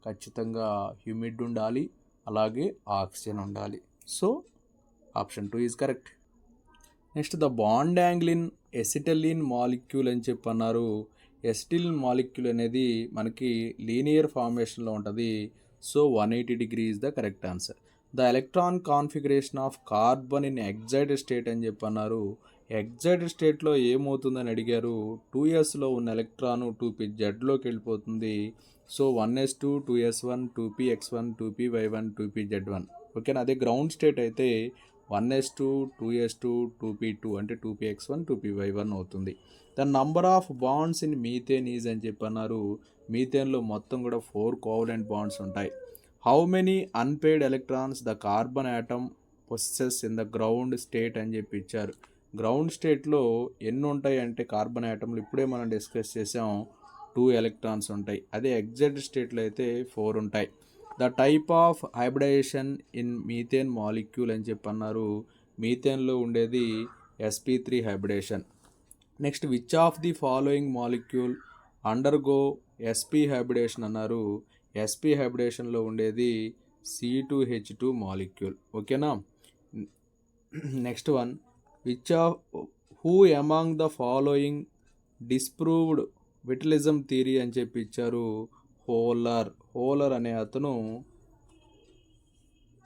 ఖచ్చితంగా హ్యూమిడ్ ఉండాలి, అలాగే ఆక్సిజన్ ఉండాలి. So option 2 is correct. Next the bond angle in acetylene molecule అని చెప్పి అన్నారు. ఎసిటిలిన్ మాలిక్యూల్ అనేది మనకి లీనియర్ ఫార్మేషన్లో ఉంటుంది. So 180 degree is the correct answer. The electron configuration of carbon in excited state అని చెప్పి అన్నారు. ఎగ్జైటెడ్ స్టేట్లో ఏమవుతుందని అడిగారు. 2sలో ఉన్న ఎలక్ట్రాన్ 2pZలోకి వెళ్ళిపోతుంది. So 1s2 2s1 2px1 2py1 2pz1. ఓకేనా. అదే గ్రౌండ్ స్టేట్ అయితే 1s2 2s2 2p2 అంటే 2px1 2py1 అవుతుంది. The number of wands in methane is అని చెప్పన్నారు. మీథేన్లో మొత్తం కూడా 4 కోవలెంట్ బాండ్స్ ఉంటాయి. How many unpaired electrons the carbon atom possesses in the ground state అని చెప్పి ఇచ్చారు. గ్రౌండ్ స్టేట్లో ఎన్ని ఉంటాయి అంటే కార్బన్ ఆటమ్లు ఇప్పుడే మనం డిస్కస్ చేసాం, 2 ఎలక్ట్రాన్స్ ఉంటాయి. అదే ఎగ్జైటెడ్ స్టేట్లో అయితే 4 ఉంటాయి. The type of hybridisation in methane molecule అని చెప్పి అన్నారు. మీథేన్లో ఉండేది sp3 hybridization. Next which of the following molecule undergo sp hybridization అన్నారు. sp హైబ్రిడేషన్లో ఉండేది C2H2 మాలిక్యూల్. ఓకేనా. Next one, which of who among the following disproved vitalism theory అని చెప్పి ఇచ్చారు. హోలర్ అనే అతను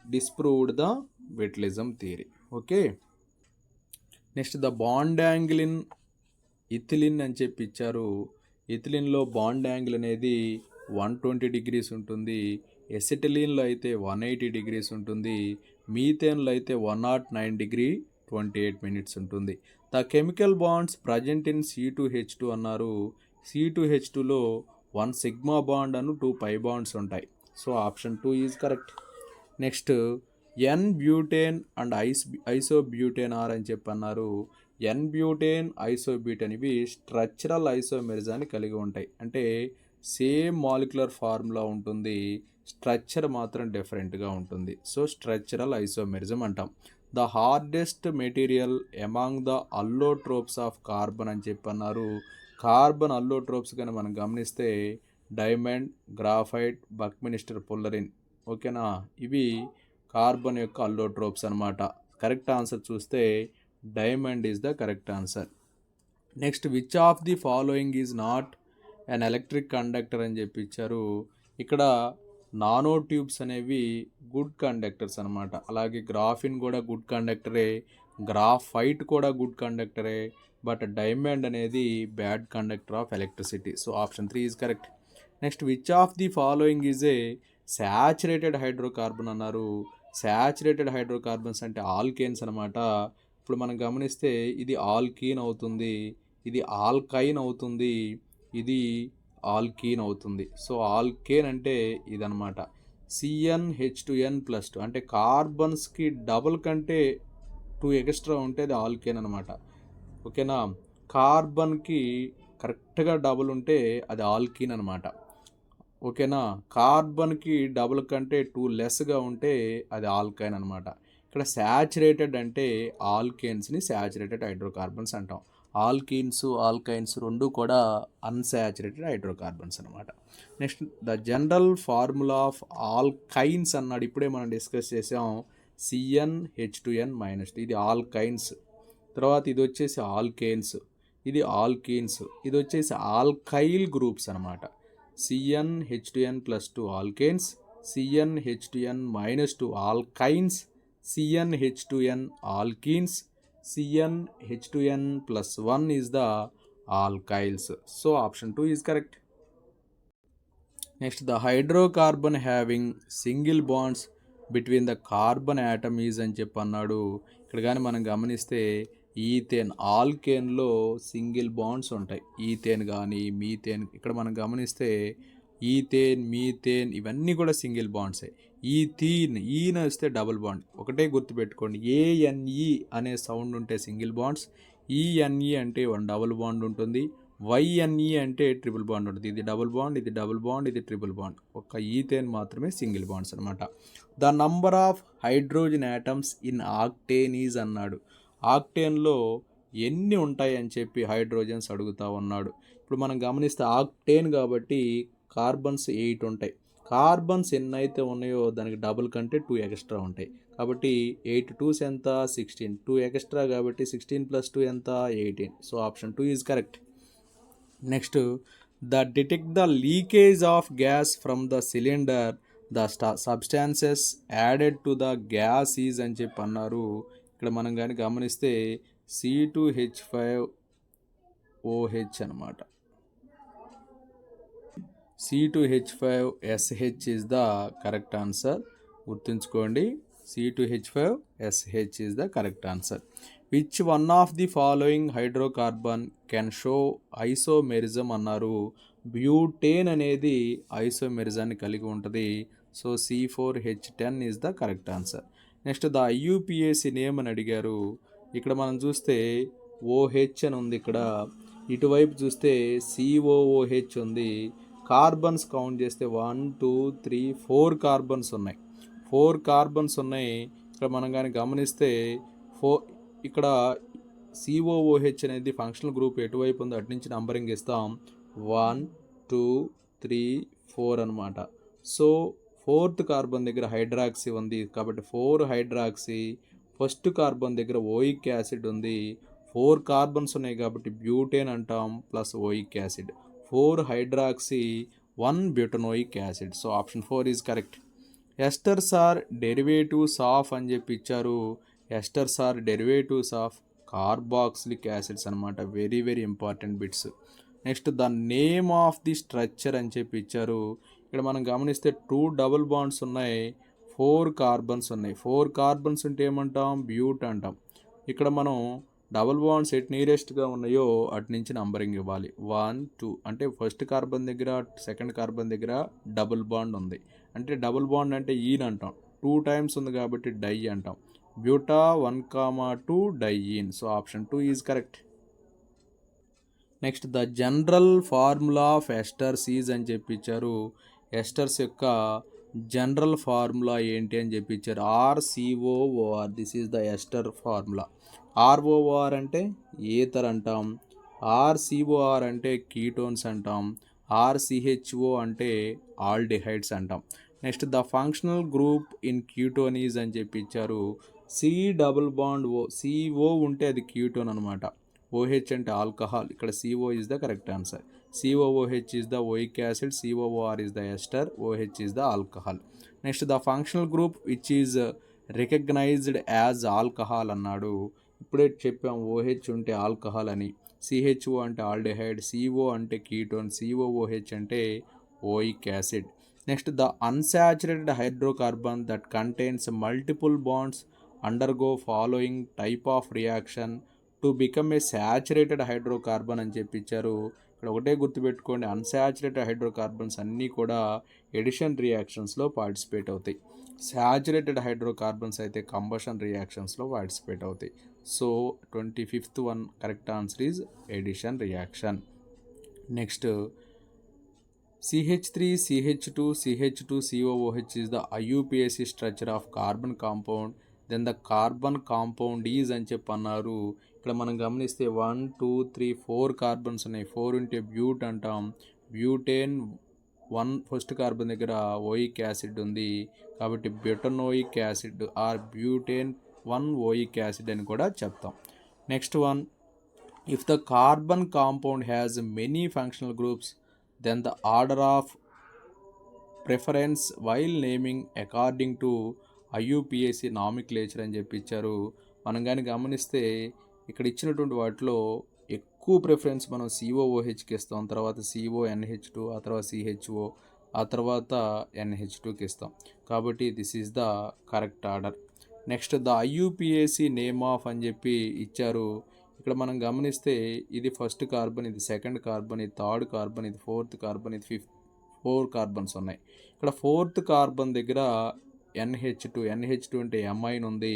disproved the vitalism theory. Okay. Next the bond angle in ethylene అని చెప్పి ఇచ్చారు. ఇథిలిన్లో బాండ్ యాంగిల్ అనేది 120 డిగ్రీస్ ఉంటుంది. ఎసిటిలిన్లో అయితే 180 డిగ్రీస్ ఉంటుంది. మీథేన్లో అయితే 109 డిగ్రీ 28 మినిట్స్ ఉంటుంది. The chemical bonds present in C2H2 అన్నారు. C2H2లో 1 sigma bond and 2 pi bonds ఉంటాయి. So option 2 is correct. Next n butane and isobutane are అని చెప్పి అన్నారు. ఎన్ బ్యూటేన్ ఐసోబ్యూటేన్ ఇవి స్ట్రక్చరల్ ఐసోమెరిజాన్ని కలిగి ఉంటాయి. అంటే సేమ్ మాలిక్యులర్ ఫార్ములా ఉంటుంది, స్ట్రక్చర్ మాత్రం డిఫరెంట్గా ఉంటుంది. సో స్ట్రక్చరల్ ఐసోమెరిజం అంటాం. The hardest material among the allotropes of carbon అని చెప్పి అన్నారు. కార్బన్ అల్లోట్రోప్స్ కానీ మనం గమనిస్తే డైమండ్, గ్రాఫైట్, బక్మినిస్టర్ పుల్లరిన్. ఓకేనా. ఇవి కార్బన్ యొక్క అల్లోట్రోప్స్ అనమాట. కరెక్ట్ ఆన్సర్ చూస్తే diamond is the correct answer. Next which of the following is not and electric conductor అని చెప్పి ఇచ్చారు. ఇక్కడ నానో ట్యూబ్స్ అనేవి గుడ్ కండక్టర్స్ అనమాట. అలాగే గ్రాఫిన్ కూడా గుడ్ కండక్టరే, గ్రాఫైట్ కూడా గుడ్ కండక్టరే, బట్ డైమండ్ అనేది bad conductor of electricity. So option 3 is correct. Next which of the following is A saturated hydrocarbon అన్నారు. శాచురేటెడ్ హైడ్రోకార్బన్స్ అంటే ఆల్కేన్స్ అనమాట. ఇప్పుడు మనం గమనిస్తే ఇది ఆల్కీన్ అవుతుంది, ఇది ఆల్కైన్ అవుతుంది, ఇది ఆల్కీన్ అవుతుంది. సో ఆల్కేన్ అంటే ఇదనమాట. CnH2n+2 అంటే కార్బన్స్కి డబుల్ కంటే 2 ఎక్స్ట్రా ఉంటే అది ఆల్కేన్ అనమాట. ఓకేనా. కార్బన్కి కరెక్ట్గా డబుల్ ఉంటే అది ఆల్కీన్ అనమాట. ఓకేనా. కార్బన్కి డబుల్ కంటే 2 లెస్గా ఉంటే అది ఆల్కైన్ అనమాట. ఇక్కడ శాచురేటెడ్ అంటే ఆల్కేన్స్ని శాచురేటెడ్ హైడ్రోకార్బన్స్ అంటాం. ఆల్కీన్స్, ఆల్కైన్స్ రెండు కూడా అన్సాచురేటెడ్ హైడ్రోకార్బన్స్ అనమాట. Next the general formula of alkynes అన్నాడు. ఇప్పుడే మనం డిస్కస్ చేసాం. CnH2n-, ఇది ఆల్కైన్స్. తర్వాత ఇది వచ్చేసి ఆల్కేన్స్, ఇది ఆల్కీన్స్, ఇది వచ్చేసి ఆల్కైల్ గ్రూప్స్ అనమాట. CnH2n+2 alkanes, CnH2n-2 alkynes, CnH2n alkenes, CnH2n+1 is the alkyls. So option 2 is correct. Next, the hydrocarbon having single bonds between the carbon atom is అని చెప్పి అన్నాడు. ఇక్కడ కానీ మనం గమనిస్తే ఈథేన్, ఆల్కేన్లో సింగిల్ బాండ్స్ ఉంటాయి. ఈథేన్ కానీ మీథేన్, ఇక్కడ మనం గమనిస్తే ఈథేన్, మీథేన్ ఇవన్నీ కూడా సింగిల్ బాండ్సే. ఈన వస్తే డబుల్ బాండ్. ఒకటే గుర్తుపెట్టుకోండి, ఏఎన్ఈ అనే సౌండ్ ఉంటే సింగిల్ బాండ్స్, ఈఎన్ఈ అంటే వన్ డబుల్ బాండ్ ఉంటుంది, వైఎన్ఈ అంటే ట్రిపుల్ బాండ్ ఉంటుంది. ఇది డబుల్ బాండ్, ఇది డబుల్ బాండ్, ఇది ట్రిపుల్ బాండ్. ఒక్క ఈథేన్ మాత్రమే సింగిల్ బాండ్స్ అనమాట. The number of hydrogen atoms in octane is అన్నాడు. ఆక్టేన్లో ఎన్ని ఉంటాయి అని చెప్పి హైడ్రోజన్స్ అడుగుతా ఉన్నాడు. ఇప్పుడు మనం గమనిస్తే ఆక్టేన్ కాబట్టి కార్బన్స్ 8 ఉంటాయి. కార్బన్స్ ఎన్ని అయితే ఉన్నాయో దానికి డబుల్ కంటే 2 ఎక్స్ట్రా ఉంటాయి. కాబట్టి 8 2s ఎంత, 16, 2 ఎక్స్ట్రా కాబట్టి 16 + 2 ఎంత, 18. So option 2 is correct. Next, the detect the leakage of gas from the cylinder, the substances added to the gas is అని చెప్పి అన్నారు. ఇక్కడ మనం కానీ గమనిస్తే C2H5OH అనమాట. C2H5SH is the correct answer. గుర్తుంచుకోండి, C2H5SH is the correct answer. Which one of the following hydrocarbon can show isomerism అన్నారు. బ్యూటేన్ అనేది ఐసోమెరిజాన్ని కలిగి ఉంటుంది. So C4H10 is the correct answer. Next, the IUPAC name అని అడిగారు. ఇక్కడ మనం చూస్తే OH అని ఉంది. ఇక్కడ ఇటువైపు చూస్తే COOH ఉంది. కార్బన్స్ కౌంట్ చేస్తే 1 2 3 4 కార్బన్స్ ఉన్నాయి. 4 కార్బన్స్ ఉన్నాయి. ఇక్కడ మనం కానీ గమనిస్తే ఇక్కడ COOH అనేది ఫంక్షనల్ గ్రూప్ ఎటువైపు ఉందో అటు నుంచి నంబరింగ్ ఇస్తాం. 1 2 3 4 అనమాట. సో 4th కార్బన్ దగ్గర హైడ్రాక్సీ ఉంది కాబట్టి 4 హైడ్రాక్సీ. ఫస్ట్ కార్బన్ దగ్గర ఓయిక్ యాసిడ్ ఉంది. 4 కార్బన్స్ ఉన్నాయి కాబట్టి బ్యూటేన్ అంటాం plus oic acid. 4 hydroxy 1 butanoic acid. So option 4 is correct. Esters are derivatives of అని చెప్పి ఇచ్చారు. Esters are derivatives of carboxylic acids అనమాట. Very very important bits. Next, the name of the structure అని చెప్పి ఇచ్చారు. ఇక్కడ మనం గమనిస్తే 2 డబుల్ బాండ్స్ ఉన్నాయి, 4 కార్బన్స్ ఉన్నాయి. 4 కార్బన్స్ ఉంటే ఏమంటాం, బ్యూట్ అంటాం. ఇక్కడ మనం డబుల్ బాండ్స్ ఎట్ నియరెస్ట్గా ఉన్నాయో అటు నుంచి నంబరింగ్ ఇవ్వాలి. 1 2 అంటే ఫస్ట్ కార్బన్ దగ్గర సెకండ్ కార్బన్ దగ్గర డబుల్ బాండ్ ఉంది. అంటే డబుల్ బాండ్ అంటే ఈన్ అంటాం. 2 టైమ్స్ ఉంది కాబట్టి డై అంటాం. బ్యూటా 1,2 డైఈన్. So option 2 is correct. Next, the general formula of esters is అని చెప్పించారు. ఎస్టర్స్ యొక్క జనరల్ ఫార్ములా ఏంటి అని చెప్పించారు. RCOOR. This is the ester formula. ROR అంటే ఏథర్ అంటాం. RCOR అంటే కీటోన్స్ అంటాం. RCHO అంటే ఆల్డిహైడ్స్ అంటాం. Next, the functional group in ketone is అని చెప్పించారు. C double bond O. CO ఉంటే అది కీటోన్ అనమాట. OH అంటే ఆల్కహాల్. ఇక్కడ CO is the correct answer. COOH is the oic acid, COOR is the ester, OH is the alcohol. Next, the functional group which is recognised as alcohol అన్నాడు. ఇప్పుడే చెప్పాం OH ఉంటే alcohol అని. CHO అంటే aldehyde, CO అంటే ketone, COOH అంటే oic acid. Next, the unsaturated hydrocarbon that contains multiple bonds undergo following type of reaction to become a saturated hydrocarbon అని చెప్పించారు. ఇక్కడ ఒకటే గుర్తుపెట్టుకోండి, అన్సాచురేటెడ్ హైడ్రోకార్బన్స్ అన్నీ కూడా ఎడిషన్ రియాక్షన్స్లో పార్టిసిపేట్ అవుతాయి. శాచురేటెడ్ హైడ్రోకార్బన్స్ అయితే కంబషన్ రియాక్షన్స్లో పార్టిసిపేట్ అవుతాయి. So 25th one correct answer is addition reaction. Next, CH3, CH2, CH2, COOH is the IUPAC structure of carbon compound. Then the carbon compound is అని చెప్పి అన్నారు. ఇక్కడ మనం గమనిస్తే 1 2 3 4 carbons ఉన్నాయి. 4 ఉంటే బ్యూట్ అంటాం. బ్యూటేన్ 1 ఫస్ట్ కార్బన్ దగ్గర ఓయిక్ యాసిడ్ ఉంది కాబట్టి butanoic acid or butane 1 oic acid అని కూడా చెప్తాం. Next one, if the carbon compound has many functional groups then the order of preference while naming according to IUPAC nomenclature అని చెప్పి ఇచ్చారు. మనం కానీ గమనిస్తే ఇక్కడ ఇచ్చినటువంటి వాటిలో ఎక్కువ ప్రిఫరెన్స్ మనం COOHకి ఇస్తాం, తర్వాత CONH2, ఆ తర్వాత CHO, ఆ తర్వాత NH2కి ఇస్తాం. కాబట్టి this is the correct order. Next the IUPAC name of అని చెప్పి ఇచ్చారు. ఇక్కడ మనం గమనిస్తే ఇది ఫస్ట్ కార్బన్, ఇది సెకండ్ కార్బన్, ఇది థర్డ్ కార్బన్, ఇది ఫోర్త్ కార్బన్, ఇది ఫిఫ్త్, 4 కార్బన్స్ ఉన్నాయి. ఇక్కడ ఫోర్త్ కార్బన్ దగ్గర NH2 అంటే ఎమైన్ ఉంది.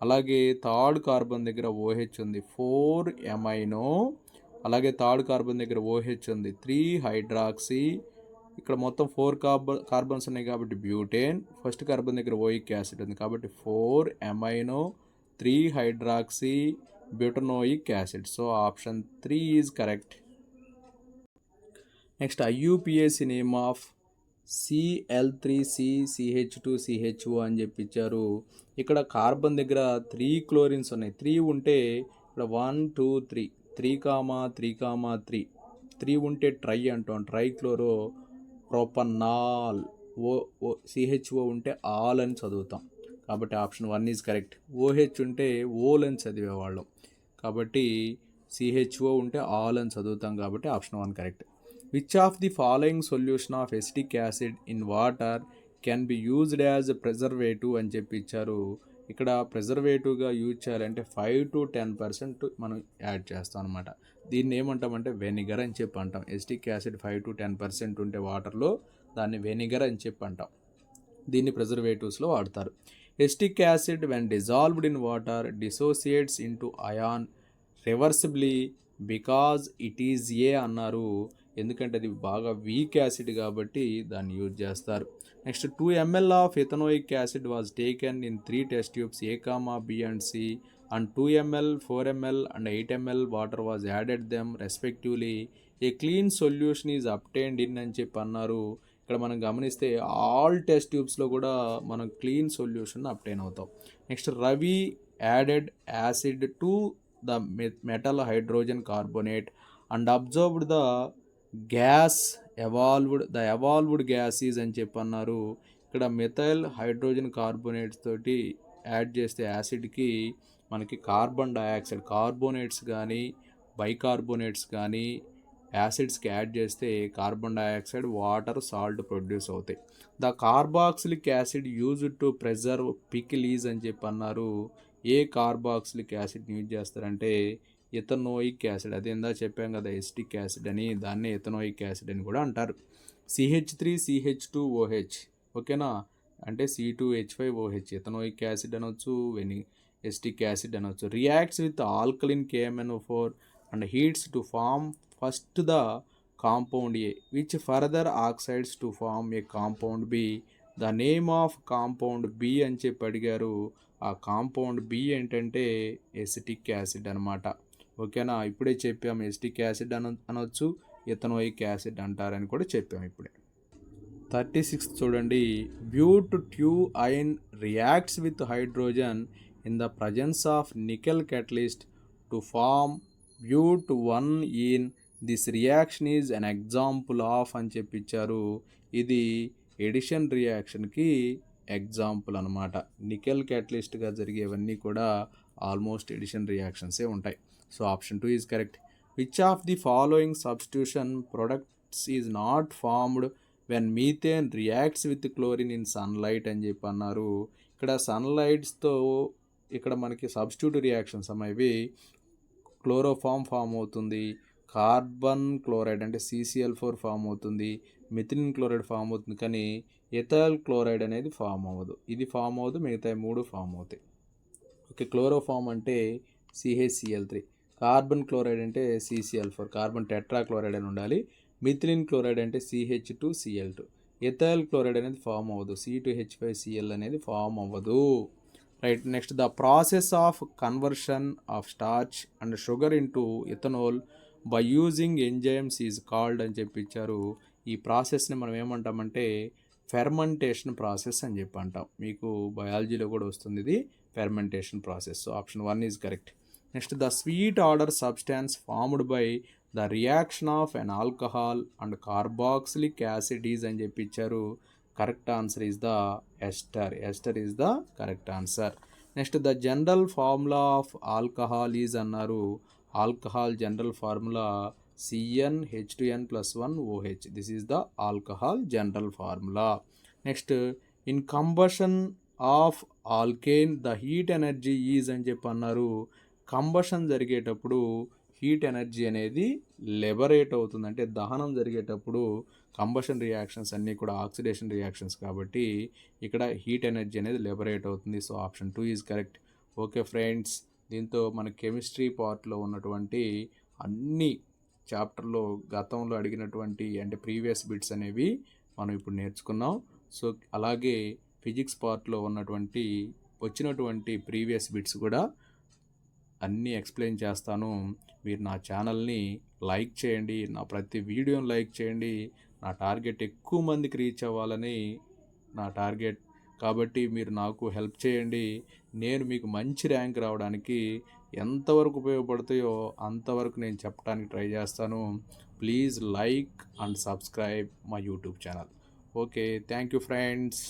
అలాగే థర్డ్ కార్బన్ దగ్గర OH ఉంది, 4 ఎమైనో. అలాగే థర్డ్ కార్బన్ దగ్గర OH ఉంది, 3 హైడ్రాక్సీ. ఇక్కడ మొత్తం 4 కార్బన్స్ ఉన్నాయి కాబట్టి బ్యూటేన్. ఫస్ట్ కార్బన్ దగ్గర ఓయిక్ యాసిడ్ ఉంది కాబట్టి 4 amino, 3 hydroxy butanoic acid. So option 3 is correct. Next IUPAC name of Cl3CCH2CHO అని చెప్పి ఇచ్చారు. ఇక్కడ కార్బన్ దగ్గర 3 క్లోరిన్స్ ఉన్నాయి. 3 ఉంటే ఇక్కడ 1 2 3 3 3 3 ఉంటే ట్రై అంటాం, ట్రైక్లోరో ప్రొపనాల్. CHO ఉంటే ఆల్ అని చదువుతాం కాబట్టి ఆప్షన్ 1 ఈజ్ కరెక్ట్. OH ఉంటే ఓల్ అని చదివేవాళ్ళం కాబట్టి CHO ఉంటే ఆల్ అని చదువుతాం కాబట్టి option 1 correct. Which of the following solution of acetic acid in water can be used as preservative అని చెప్పి ఇచ్చారు. ఇక్కడ ప్రిజర్వేటివ్గా యూజ్ చేయాలంటే 5 to 10% మనం యాడ్ చేస్తాం అనమాట. దీన్ని ఏమంటామంటే వెనిగర్ అని చెప్పి అంటాం. ఎసిటిక్ యాసిడ్ 5 to 10% ఉంటే వాటర్లో దాన్ని వెనిగర్ అని చెప్పి అంటాం. దీన్ని ప్రిజర్వేటివ్స్లో వాడతారు. Acetic acid when dissolved in water dissociates into ion reversibly because it is a అన్నారు. ఎందుకంటే అది బాగా వీక్ యాసిడ్ కాబట్టి దాన్ని యూజ్ చేస్తారు. Next 2 ml of ethanoic acid was taken in 3 test tubes A, B and C and 2 ml, 4 ml and 8 ml water was added them respectively. A clean solution is obtained in అని చెప్పి అన్నారు. ఇక్కడ మనం గమనిస్తే all test ట్యూబ్స్లో కూడా మనం clean solution obtain అవుతాం. Next Ravi added acid to the metal hydrogen carbonate and observed the gas evolved gases అని చెప్పి అన్నారు. ఇక్కడ మెథైల్ హైడ్రోజన్ కార్బోనేట్స్ తోటి యాడ్ చేస్తే యాసిడ్కి మనకి కార్బన్ డయాక్సైడ్, కార్బోనేట్స్ కానీ బైకార్బోనేట్స్ కానీ యాసిడ్స్కి యాడ్ చేస్తే carbon dioxide, water, salt produce అవుతాయి. The carboxylic acid used to preserve pickles అని చెప్పి అన్నారు. ఏ కార్బాక్సిలిక్ యాసిడ్ యూజ్ చేస్తారంటే ఇథనోయిక్ యాసిడ్. అది ఇందా చెప్పాం కదా ఎసిటిక్ యాసిడ్ అని, దాన్నే ఇథనోయిక్ యాసిడ్ అని కూడా అంటారు. CH3CH2OH ఓకేనా, అంటే C2H5OH ఇథనోయిక్ యాసిడ్ అనొచ్చు, ఎసిటిక్ యాసిడ్ అనొచ్చు. Reacts with alkaline KMnO4 and heats to form first the compound A which further oxides to form a compound B. The name of compound B అని చెప్పి అడిగారు. ఆ compound B ఏంటంటే acetic acid అనమాట. ఓకేనా, ఇప్పుడే చెప్పాము ఎసిటిక్ యాసిడ్ అనొచ్చు, ఇథనోయిక్ యాసిడ్ అంటారని కూడా చెప్పాము ఇప్పుడే. 36 చూడండి. But two yne reacts with hydrogen in the presence of nickel catalyst to form but 1 in this reaction is an example of అని చెప్పించారు. ఇది ఎడిషన్ రియాక్షన్కి ఎగ్జాంపుల్ అనమాట. నికెల్ క్యాటలిస్ట్గా జరిగేవన్నీ కూడా ఆల్మోస్ట్ ఎడిషన్ రియాక్షన్సే ఉంటాయి. So option 2 is correct. Which of the following substitution products is not formed when methane reacts with chlorine in sunlight అని చెప్పి అన్నారు. ఇక్కడ సన్లైట్స్తో ఇక్కడ మనకి సబ్స్టిట్యూట్ రియాక్షన్స్ అనేవి క్లోరోఫామ్ ఫామ్ అవుతుంది, కార్బన్ క్లోరైడ్ అంటే CCl4 ఫామ్ అవుతుంది, మిథిలిన్ క్లోరైడ్ ఫామ్ అవుతుంది, కానీ ఎథైల్ క్లోరైడ్ అనేది ఫామ్ అవ్వదు. ఇది ఫామ్ అవ్వదు, మిగతా 3 ఫామ్ అవుతాయి. ఓకే, క్లోరోఫామ్ అంటే CHCl3, కార్బన్ క్లోరైడ్ అంటే CCl4, కార్బన్ టెట్రాక్లోరైడ్ అని ఉండాలి. మిథిలిన్ క్లోరైడ్ అంటే CH2Cl2. ఎథైల్ క్లోరైడ్ అనేది ఫామ్ అవ్వదు, C2H5Cl అనేది ఫామ్ అవ్వదు. Right. Next the process of conversion of starch and sugar into ethanol by using enzymes is called అని చెప్పి ఇచ్చారు. ఈ ప్రాసెస్ని మనం ఏమంటామంటే ఫెర్మెంటేషన్ ప్రాసెస్ అని చెప్పి అంటాం. మీకు బయాలజీలో కూడా వస్తుంది ఇది fermentation process. So option 1 is correct. Next the sweet odour substance formed by the reaction of an alcohol and carboxylic acid is అని చెప్పి ఇచ్చారు. Correct answer is the ester. Ester is the correct answer. Next the general formula of alcohol is అన్నారు. Alcohol general formula CnH2n plus 1 OH. This is the alcohol general formula. Next, in combustion of alkane the heat energy is అని చెప్పి అన్నారు. Combustion జరిగేటప్పుడు heat energy అనేది liberate అవుతుంది. అంటే దహనం జరిగేటప్పుడు కంబషన్ రియాక్షన్స్ అన్నీ కూడా ఆక్సిడేషన్ రియాక్షన్స్ కాబట్టి ఇక్కడ హీట్ ఎనర్జీ అనేది లిబరేట్ అవుతుంది. So option 2 is correct. Okay friends, దీంతో మన కెమిస్ట్రీ పార్ట్లో ఉన్నటువంటి అన్ని చాప్టర్లో గతంలో అడిగినటువంటి అంటే ప్రీవియస్ బిట్స్ అనేవి మనం ఇప్పుడు నేర్చుకున్నాం. సో అలాగే ఫిజిక్స్ పార్ట్లో ఉన్నటువంటి వచ్చినటువంటి ప్రీవియస్ బిట్స్ కూడా అన్నీ ఎక్స్ప్లెయిన్ చేస్తాను. మీరు నా ఛానల్ని లైక్ చేయండి, నా ప్రతి వీడియోని లైక్ చేయండి. నా టార్గెట్ ఎక్కువ మందికి రీచ్ అవ్వాలని నా టార్గెట్. కాబట్టి మీరు నాకు హెల్ప్ చేయండి. నేను మీకు మంచి ర్యాంక్ రావడానికి ఎంతవరకు ఉపయోగపడతాయో అంతవరకు నేను చెప్పడానికి ట్రై చేస్తాను. Please like and subscribe my YouTube channel. Okay, thank you friends.